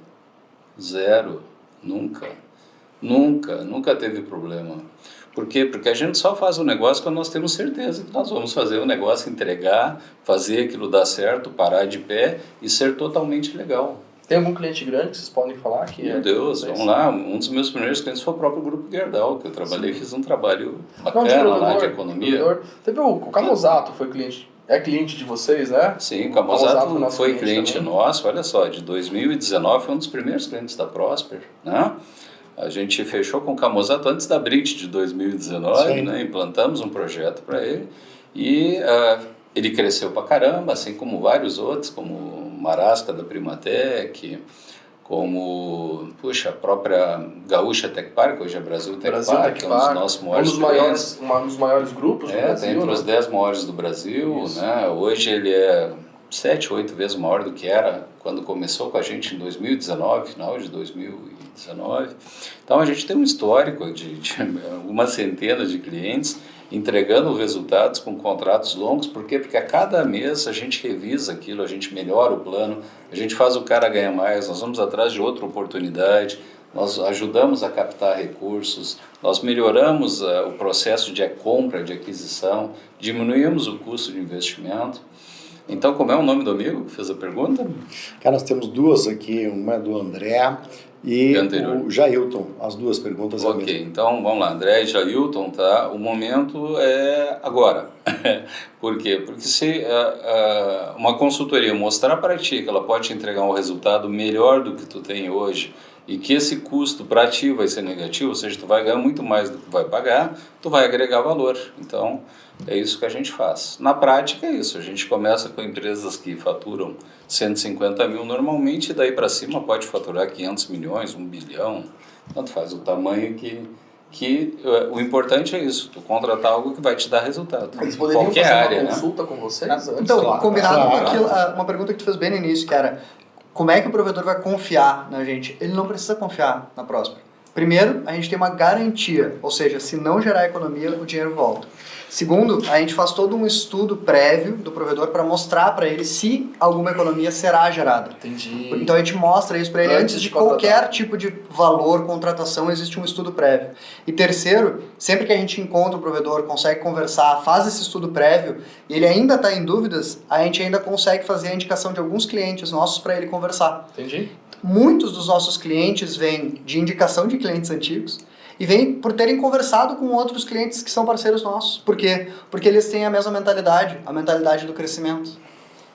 Zero. Nunca teve problema. Por quê? Porque a gente só faz o negócio quando nós temos certeza que nós vamos fazer o negócio, entregar, fazer aquilo dar certo, parar de pé e ser totalmente legal. Tem algum cliente grande que vocês podem falar? Meu Deus, vamos lá. Um dos meus primeiros clientes foi o próprio Grupo Gerdau, que eu trabalhei, fiz um trabalho bacana lá de economia. Teve o Camozato, foi cliente. É cliente de vocês, né? Sim, o Camozato foi cliente nosso, olha só, de 2019, foi um dos primeiros clientes da Prosper, né? A gente fechou com o Camozato antes da Brit de 2019, né? Implantamos um projeto para ele e ele cresceu pra caramba, assim como vários outros, como Marasca da Primatec, como, a própria Gaúcha Tech Park, hoje é Brasil Tech Park, que é um dos nossos maiores clientes. Um dos maiores grupos do Brasil. Tem entre os 10 maiores do Brasil, né? Hoje ele é 7, 8 vezes maior do que era quando começou com a gente em 2019, final de 2019. Então a gente tem um histórico de uma centena de clientes entregando resultados com contratos longos. Por quê? Porque a cada mês a gente revisa aquilo, a gente melhora o plano, a gente faz o cara ganhar mais, nós vamos atrás de outra oportunidade, nós ajudamos a captar recursos, nós melhoramos o processo de compra, de aquisição, diminuímos o custo de investimento. Então, como é o nome do amigo que fez a pergunta? Cara, nós temos duas aqui, uma é do André e o Jailton, as duas perguntas. Ok, então vamos lá, André e Jailton, tá? O momento é agora. Por quê? Porque se uma consultoria mostrar para ti que ela pode te entregar um resultado melhor do que tu tem hoje e que esse custo para ti vai ser negativo, ou seja, tu vai ganhar muito mais do que vai pagar, tu vai agregar valor. Então, é isso que a gente faz. Na prática é isso, a gente começa com empresas que faturam 150 mil normalmente, e daí para cima pode faturar 500 milhões, 1 bilhão, tanto faz o tamanho que o importante é isso, tu contratar algo que vai te dar resultado. Eles poderiam qualquer fazer área, uma consulta com vocês antes? Então, combinado com aquilo, uma pergunta que tu fez bem no início, que era como é que o provedor vai confiar na gente? Ele não precisa confiar na Prosper. Primeiro, a gente tem uma garantia, ou seja, se não gerar economia, o dinheiro volta. Segundo, a gente faz todo um estudo prévio do provedor para mostrar para ele se alguma economia será gerada. Entendi. Então a gente mostra isso para ele antes de qualquer tipo de valor, contratação, existe um estudo prévio. E terceiro, sempre que a gente encontra o provedor, consegue conversar, faz esse estudo prévio e ele ainda está em dúvidas, a gente ainda consegue fazer a indicação de alguns clientes nossos para ele conversar. Entendi. Muitos dos nossos clientes vêm de indicação de clientes antigos e vêm por terem conversado com outros clientes que são parceiros nossos. Por quê? Porque eles têm a mesma mentalidade, a mentalidade do crescimento.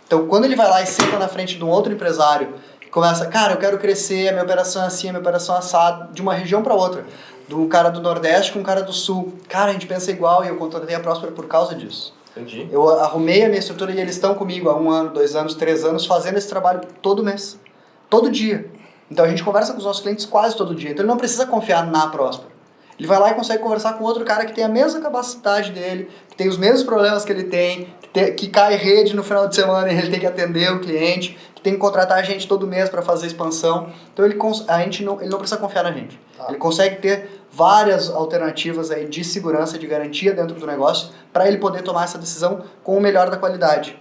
Então, quando ele vai lá e senta na frente de um outro empresário e começa, cara, eu quero crescer, a minha operação é assim, a minha operação é assada, de uma região para outra, do cara do Nordeste com o cara do Sul. Cara, a gente pensa igual e eu contratei a Próspera por causa disso. Entendi. Eu arrumei a minha estrutura e eles estão comigo há 1 ano, 2 anos, 3 anos, fazendo esse trabalho todo mês. Todo dia. Então a gente conversa com os nossos clientes quase todo dia. Então ele não precisa confiar na Próspera. Ele vai lá e consegue conversar com outro cara que tem a mesma capacidade dele, que tem os mesmos problemas que ele tem, que cai rede no final de semana e ele tem que atender o cliente, que tem que contratar a gente todo mês para fazer expansão. Então ele não precisa confiar na gente. Ele consegue ter várias alternativas aí de segurança, de garantia dentro do negócio para ele poder tomar essa decisão com o melhor da qualidade.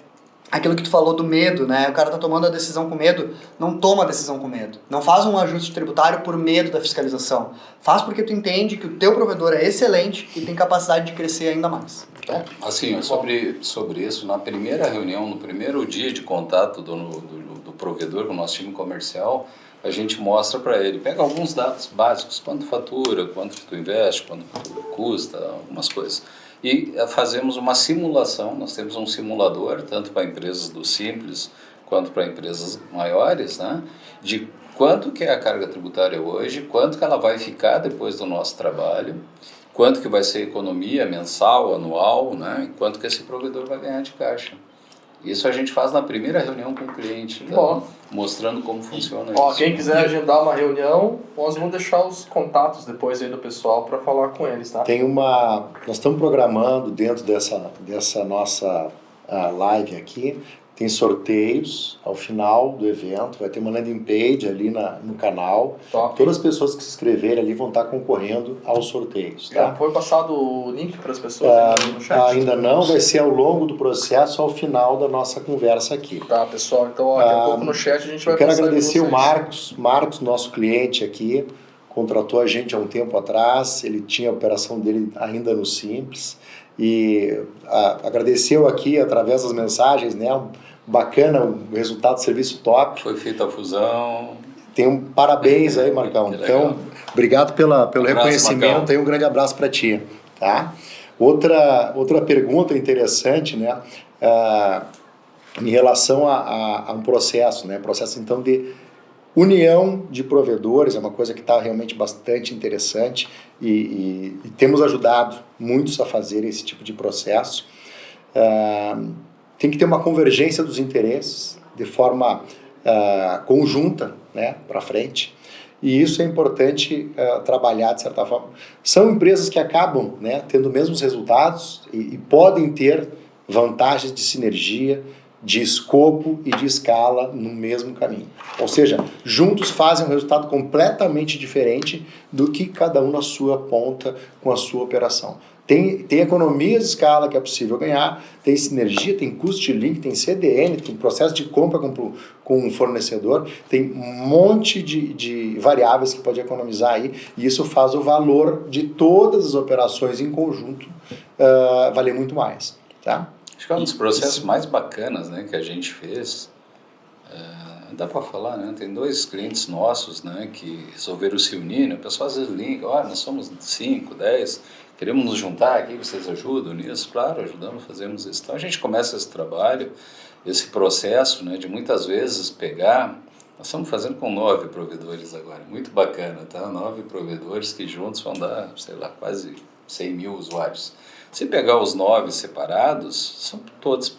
Aquilo que tu falou do medo, né? O cara tá tomando a decisão com medo, não toma a decisão com medo. Não faz um ajuste tributário por medo da fiscalização. Faz porque tu entende que o teu provedor é excelente e tem capacidade de crescer ainda mais. Assim, sobre isso, na primeira reunião, no primeiro dia de contato do provedor com o nosso time comercial, a gente mostra para ele, pega alguns dados básicos, quanto fatura, quanto tu investe, quanto custa, algumas coisas. E fazemos uma simulação, nós temos um simulador, tanto para empresas do Simples, quanto para empresas maiores, né, de quanto que é a carga tributária hoje, quanto que ela vai ficar depois do nosso trabalho, quanto que vai ser a economia mensal, anual, né, e quanto que esse provedor vai ganhar de caixa. Isso a gente faz na primeira reunião com o cliente, tá? Mostrando como funciona isso. Quem quiser agendar uma reunião, nós vamos deixar os contatos depois aí do pessoal para falar com eles, tá? Nós estamos programando dentro dessa nossa live aqui tem sorteios ao final do evento, vai ter uma landing page ali no canal. Top. Todas as pessoas que se inscreverem ali vão estar concorrendo aos sorteios. Tá? Já foi passado o link para as pessoas aí no chat? Ainda não, vai ser ao longo do processo, ao final da nossa conversa aqui. Tá, pessoal, então daqui a pouco no chat a gente vai Eu quero passar agradecer o vocês. Marcos, nosso cliente aqui, contratou a gente há um tempo atrás, ele tinha a operação dele ainda no Simples, e agradeceu aqui através das mensagens, né? Bacana, o resultado do serviço top. Foi feita a fusão. Tem parabéns aí, Marcão. Então, obrigado pelo Abraço, reconhecimento Marcão. e um grande abraço para ti. Tá? Outra pergunta interessante, né? Em relação a um processo, né? Processo, então, de união de provedores, é uma coisa que está realmente bastante interessante e temos ajudado muitos a fazer esse tipo de processo. Tem que ter uma convergência dos interesses de forma conjunta, né, para frente, e isso é importante trabalhar de certa forma. São empresas que acabam, né, tendo os mesmos resultados e podem ter vantagens de sinergia, de escopo e de escala no mesmo caminho. Ou seja, juntos fazem um resultado completamente diferente do que cada um na sua ponta com a sua operação. Tem economias de escala que é possível ganhar, tem sinergia, tem custo de link, tem CDN, tem processo de compra com um fornecedor, tem um monte de variáveis que pode economizar aí, e isso faz o valor de todas as operações em conjunto valer muito mais. Tá? Acho que é um dos processos mais bacanas, né, que a gente fez. Dá para falar, né? Tem 2 clientes nossos, né, que resolveram se unir, né? O pessoal às vezes liga, nós somos 5, 10, queremos nos juntar aqui, vocês ajudam nisso? Claro, ajudamos, fazemos isso. Então a gente começa esse trabalho, esse processo, né, de muitas vezes pegar. Nós estamos fazendo com 9 provedores agora, muito bacana, tá? 9 provedores que juntos vão dar, sei lá, quase 100 mil usuários. Se pegar os 9 separados, são todos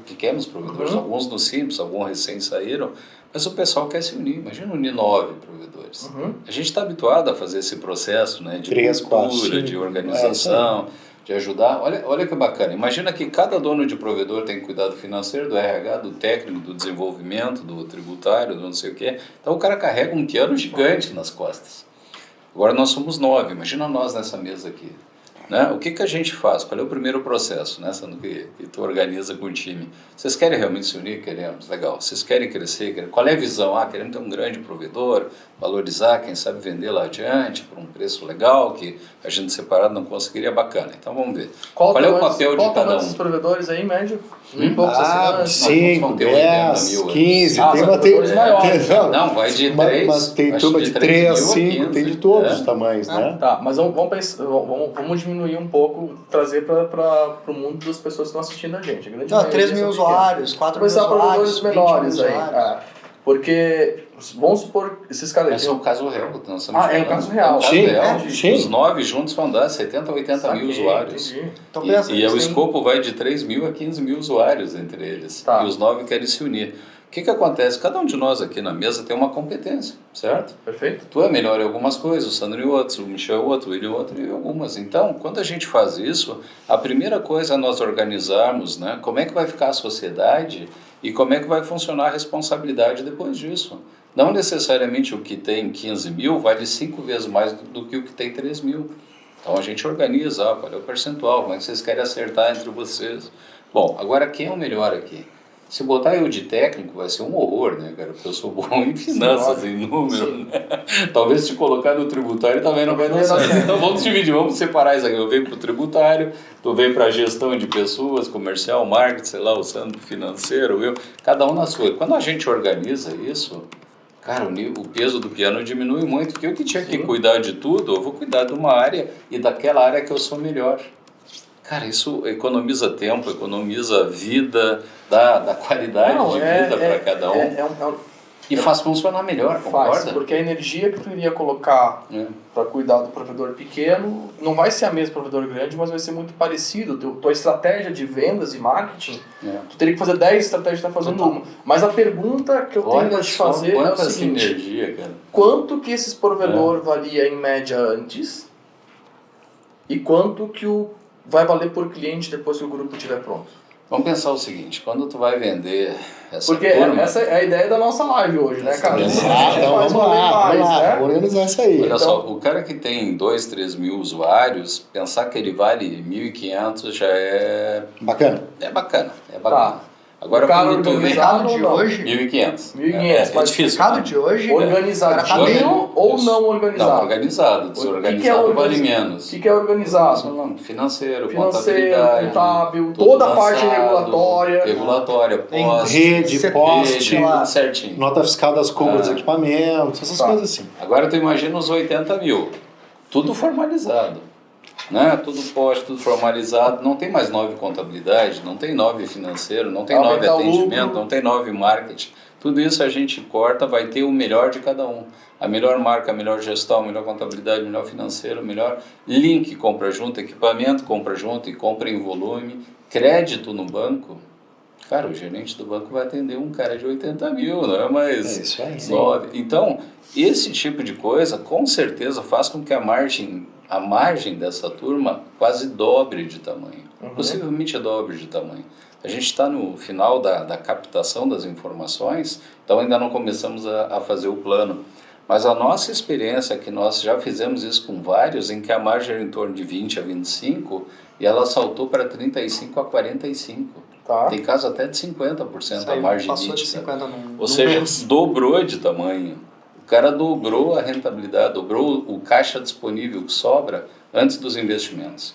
pequenos provedores, alguns no Simples, alguns recém saíram, mas o pessoal quer se unir. Imagina unir 9 provedores. A gente está habituado a fazer esse processo, né, de 3, cultura, 4, 5, de organização, de ajudar. Olha que bacana. Imagina que cada dono de provedor tem que cuidar do financeiro, do RH, do técnico, do desenvolvimento, do tributário, do não sei o quê. Então o cara carrega um piano gigante nas costas. Agora nós somos 9, imagina nós nessa mesa aqui. Né? O que a gente faz? Qual é o primeiro processo, né? Sendo que tu organiza com o time? Vocês querem realmente se unir? Queremos, legal. Vocês querem crescer? Qual é a visão? Queremos ter um grande provedor, valorizar, quem sabe vender lá adiante por um preço legal, que a gente separado não conseguiria, bacana. Então vamos ver. Qual é o papel de cada um? Qual provedores aí, médio? Poucos assinantes? 5, 10, 15, provedores maiores. Não, vai de 3. Mas tem turma de 3, 5, tem de todos os tamanhos, né? Tá, mas vamos diminuir um pouco, trazer para o mundo das pessoas que estão assistindo a gente. 3 mil usuários, 4 mil usuários. usuários, Menores aí. Porque, vamos supor, esses caras... Esse é o caso real. Nós é um caso real. Sim. Os 9 juntos vão dar 70, 80 mil usuários. Entendi. Então, pensa, e o escopo vai de 3 mil a 15 mil usuários entre eles. Tá. E os 9 querem se unir. O que acontece? Cada um de nós aqui na mesa tem uma competência, certo? Perfeito. Tu é melhor em algumas coisas, o Sandro em outras, o Michel em outro, o William em outro e algumas. Então, quando a gente faz isso, a primeira coisa é nós organizarmos, né, como é que vai ficar a sociedade e como é que vai funcionar a responsabilidade depois disso. Não necessariamente o que tem 15 mil vale 5 vezes mais do que o que tem 3 mil. Então a gente organiza, qual é o percentual, como é que vocês querem acertar entre vocês. Bom, agora quem é o melhor aqui? Se botar eu de técnico vai ser um horror, né, cara? Porque eu sou bom em finanças, em números, né? Talvez te colocar no tributário também não vai dar certo. Então vamos dividir, vamos separar isso aqui. Eu venho para o tributário, tu vem para a gestão de pessoas, comercial, marketing, sei lá, o Sandro financeiro, eu. Cada um na sua. Quando a gente organiza isso, cara, o peso do piano diminui muito, porque eu que tinha que cuidar de tudo, eu vou cuidar de uma área e daquela área que eu sou melhor. Cara, isso economiza tempo, economiza vida, dá qualidade de vida para cada um. E faz funcionar melhor, concorda? Faz, porque a energia que tu iria colocar para cuidar do provedor pequeno não vai ser a mesma provedor grande, mas vai ser muito parecido. Tua estratégia de vendas e marketing, tu teria que fazer 10 estratégias e tá fazendo uma. Mas a pergunta que eu tenho para te fazer é o seguinte: sinergia, cara. Quanto que esses provedor valia em média antes e quanto que vai valer por cliente depois que o grupo estiver pronto? Vamos pensar o seguinte, quando tu vai vender essa Porque turma... essa é a ideia da nossa live hoje, né, cara? Então vamos lá, vamos organizar isso aí. Olha só, o cara que tem 2, 3 mil usuários, pensar que ele vale 1.500 já é... Bacana. É bacana. Tá. Agora, O cara quando tu vê organizado de hoje... 1.500. 1.500, É mas difícil. O mercado de hoje... Organizadinho ou Isso. não organizado? Não, organizado. Desorganizado vale menos. O que é organizado? Financeiro, Financeiro, contabilidade, contábil, tudo toda a parte lançado, regulatória. Regulatória, Tem poste, rede, poste, tudo certinho. nota fiscal das compras dos equipamentos, essas coisas assim. Agora tu imagina os 80 mil. Tudo formalizado. Né? Tudo poste, tudo formalizado. Não tem mais 9 contabilidade, não tem 9 financeiro, não tem 9 atendimento, não tem 9 marketing. Tudo isso a gente corta, vai ter o melhor de cada um. A melhor marca, a melhor gestão, a melhor contabilidade, o melhor financeiro, o melhor link, compra junto, equipamento, compra junto e compra em volume, crédito no banco. Cara, o gerente do banco vai atender um cara de 80 mil, não é mais isso aí. 9. Então, esse tipo de coisa, com certeza, faz com que a margem dessa turma quase dobre de tamanho. Possivelmente dobre de tamanho. A gente está no final da captação das informações, então ainda não começamos a fazer o plano. Mas a nossa experiência é que nós já fizemos isso com vários, em que a margem era em torno de 20 a 25 e ela saltou para 35 a 45. Tá. Tem casos até de 50% a margem passou de líquida. 50 Ou seja, dobrou de tamanho. O cara dobrou a rentabilidade, dobrou o caixa disponível que sobra antes dos investimentos.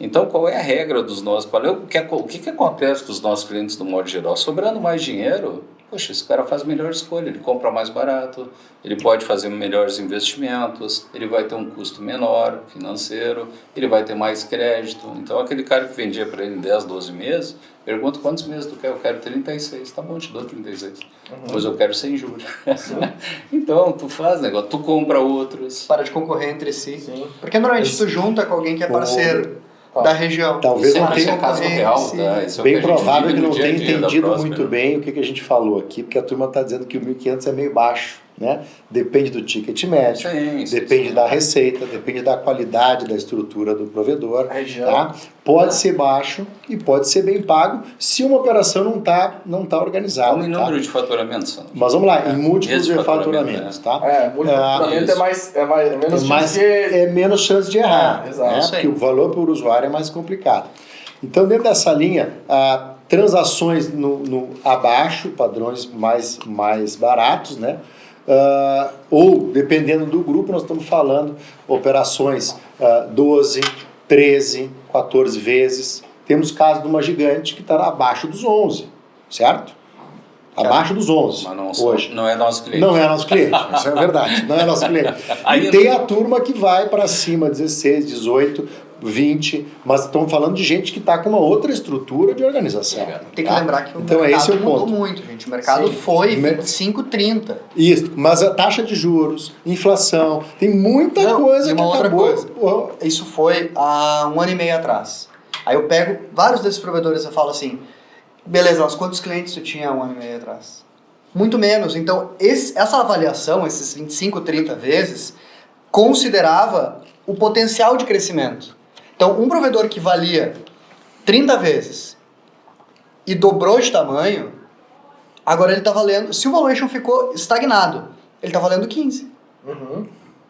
Então, qual é a regra dos nossos? O que acontece com os nossos clientes do modo geral? Sobrando mais dinheiro, poxa, esse cara faz melhor escolha, ele compra mais barato, ele pode fazer melhores investimentos, ele vai ter um custo menor financeiro, ele vai ter mais crédito. Então, aquele cara que vendia para ele em 10, 12 meses, pergunta quantos meses tu quer? Eu quero 36. Tá bom, te dou 36. Pois eu quero sem juros. Então, tu faz negócio, tu compra outros. Para de concorrer entre si. Sim. Porque normalmente tu junta com alguém que é parceiro da região. Talvez não Isso tenha é caso real, tá? Isso é o bem que a gente provável vive que no não dia a tenha dia da entendido Próspera. muito bem o que a gente falou aqui, porque a turma está dizendo que o 1.500 é meio baixo, né? Depende do ticket médio, depende da receita, depende da qualidade da estrutura do provedor. A região. Tá? Pode ser baixo e pode ser bem pago se uma operação não tá organizada. Qual é o número de faturamento, Sandro? Mas vamos lá, em múltiplos Esse de faturamentos, tá? Multifaturamento É menos chance de errar, exato. né? Porque o valor por usuário é mais complicado. Então, dentro dessa linha, transações no abaixo, padrões mais baratos, né? Ou, dependendo do grupo, nós estamos falando operações 12, 13, 14 vezes. Temos caso de uma gigante que está abaixo dos 11, certo? Abaixo dos 11, mas hoje. Não é nosso cliente. Não é nosso cliente, isso é verdade, não é nosso cliente. E tem a turma que vai para cima, 16, 18, 20, mas estamos falando de gente que está com uma outra estrutura de organização. Tem que lembrar que o então, mercado esse é o mudou ponto. muito, gente. O mercado foi 25, 30. Isso, mas a taxa de juros, inflação, tem muita coisa e uma que outra acabou. coisa. Isso foi há 1 ano e meio atrás. Aí eu pego vários desses provedores e falo assim, beleza, mas quantos clientes tu tinha há 1 ano e meio atrás? Muito menos. Então, essa avaliação, esses 25, 30 vezes, considerava o potencial de crescimento. Então, um provedor que valia 30 vezes e dobrou de tamanho, agora ele está valendo... Se o valuation ficou estagnado, ele está valendo 15.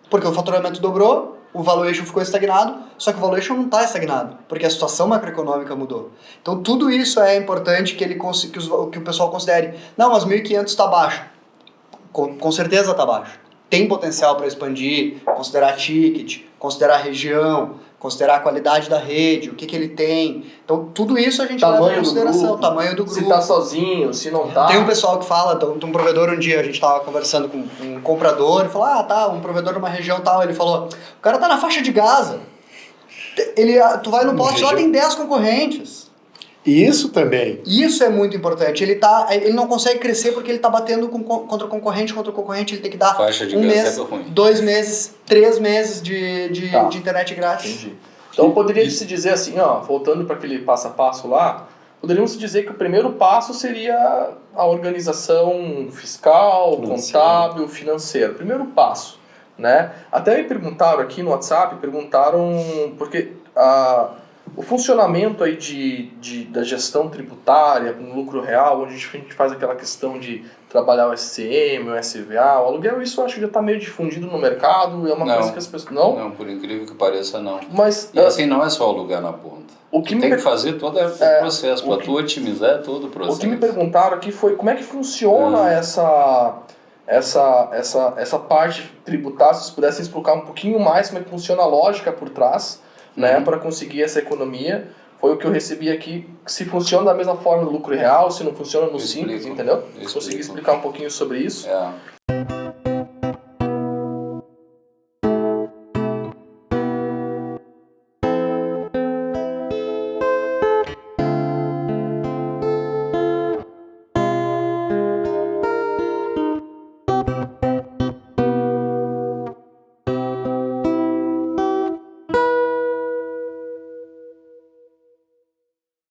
Porque o faturamento dobrou, o valuation ficou estagnado, só que o valuation não está estagnado, porque a situação macroeconômica mudou. Então, tudo isso é importante que o pessoal considere. Não, mas 1.500 está baixo. Com certeza está baixo. Tem potencial para expandir, considerar ticket, considerar região, considerar a qualidade da rede, o que ele tem. Então, tudo isso a gente leva em consideração. Tamanho do grupo. Se está sozinho, se não está. Tem um pessoal que fala, de um provedor um dia, a gente estava conversando com um comprador, e falou, um provedor numa região tal, ele falou, o cara tá na faixa de Gaza. Tu vai no poste lá, tem 10 concorrentes. E isso também. Isso é muito importante. Ele não consegue crescer porque ele está batendo contra o concorrente, ele tem que dar um mês, 2 meses, 3 meses de internet grátis. Entendi. Então poderia se dizer assim, voltando para aquele passo a passo lá, poderíamos dizer que o primeiro passo seria a organização fiscal, contábil, financeira. Primeiro passo, né? Até me perguntaram aqui no WhatsApp, porque o funcionamento aí da gestão tributária com lucro real, onde a gente faz aquela questão de trabalhar o SCM, o SVA, o aluguel, isso eu acho que já está meio difundido no mercado, é uma Não. coisa que as pessoas... Não? Não, por incrível que pareça, não. Mas, E assim, não é só alugar na ponta. o que Tu tem que fazer todo o processo, para tu otimizar todo o processo. O que me perguntaram aqui foi como é que funciona essa parte tributária, se vocês pudessem explicar um pouquinho mais como é que funciona a lógica por trás, né, para conseguir essa economia. Foi o que eu recebi aqui, se funciona da mesma forma no lucro real, se não funciona no simples, entendeu? Se conseguir explicar um pouquinho sobre isso.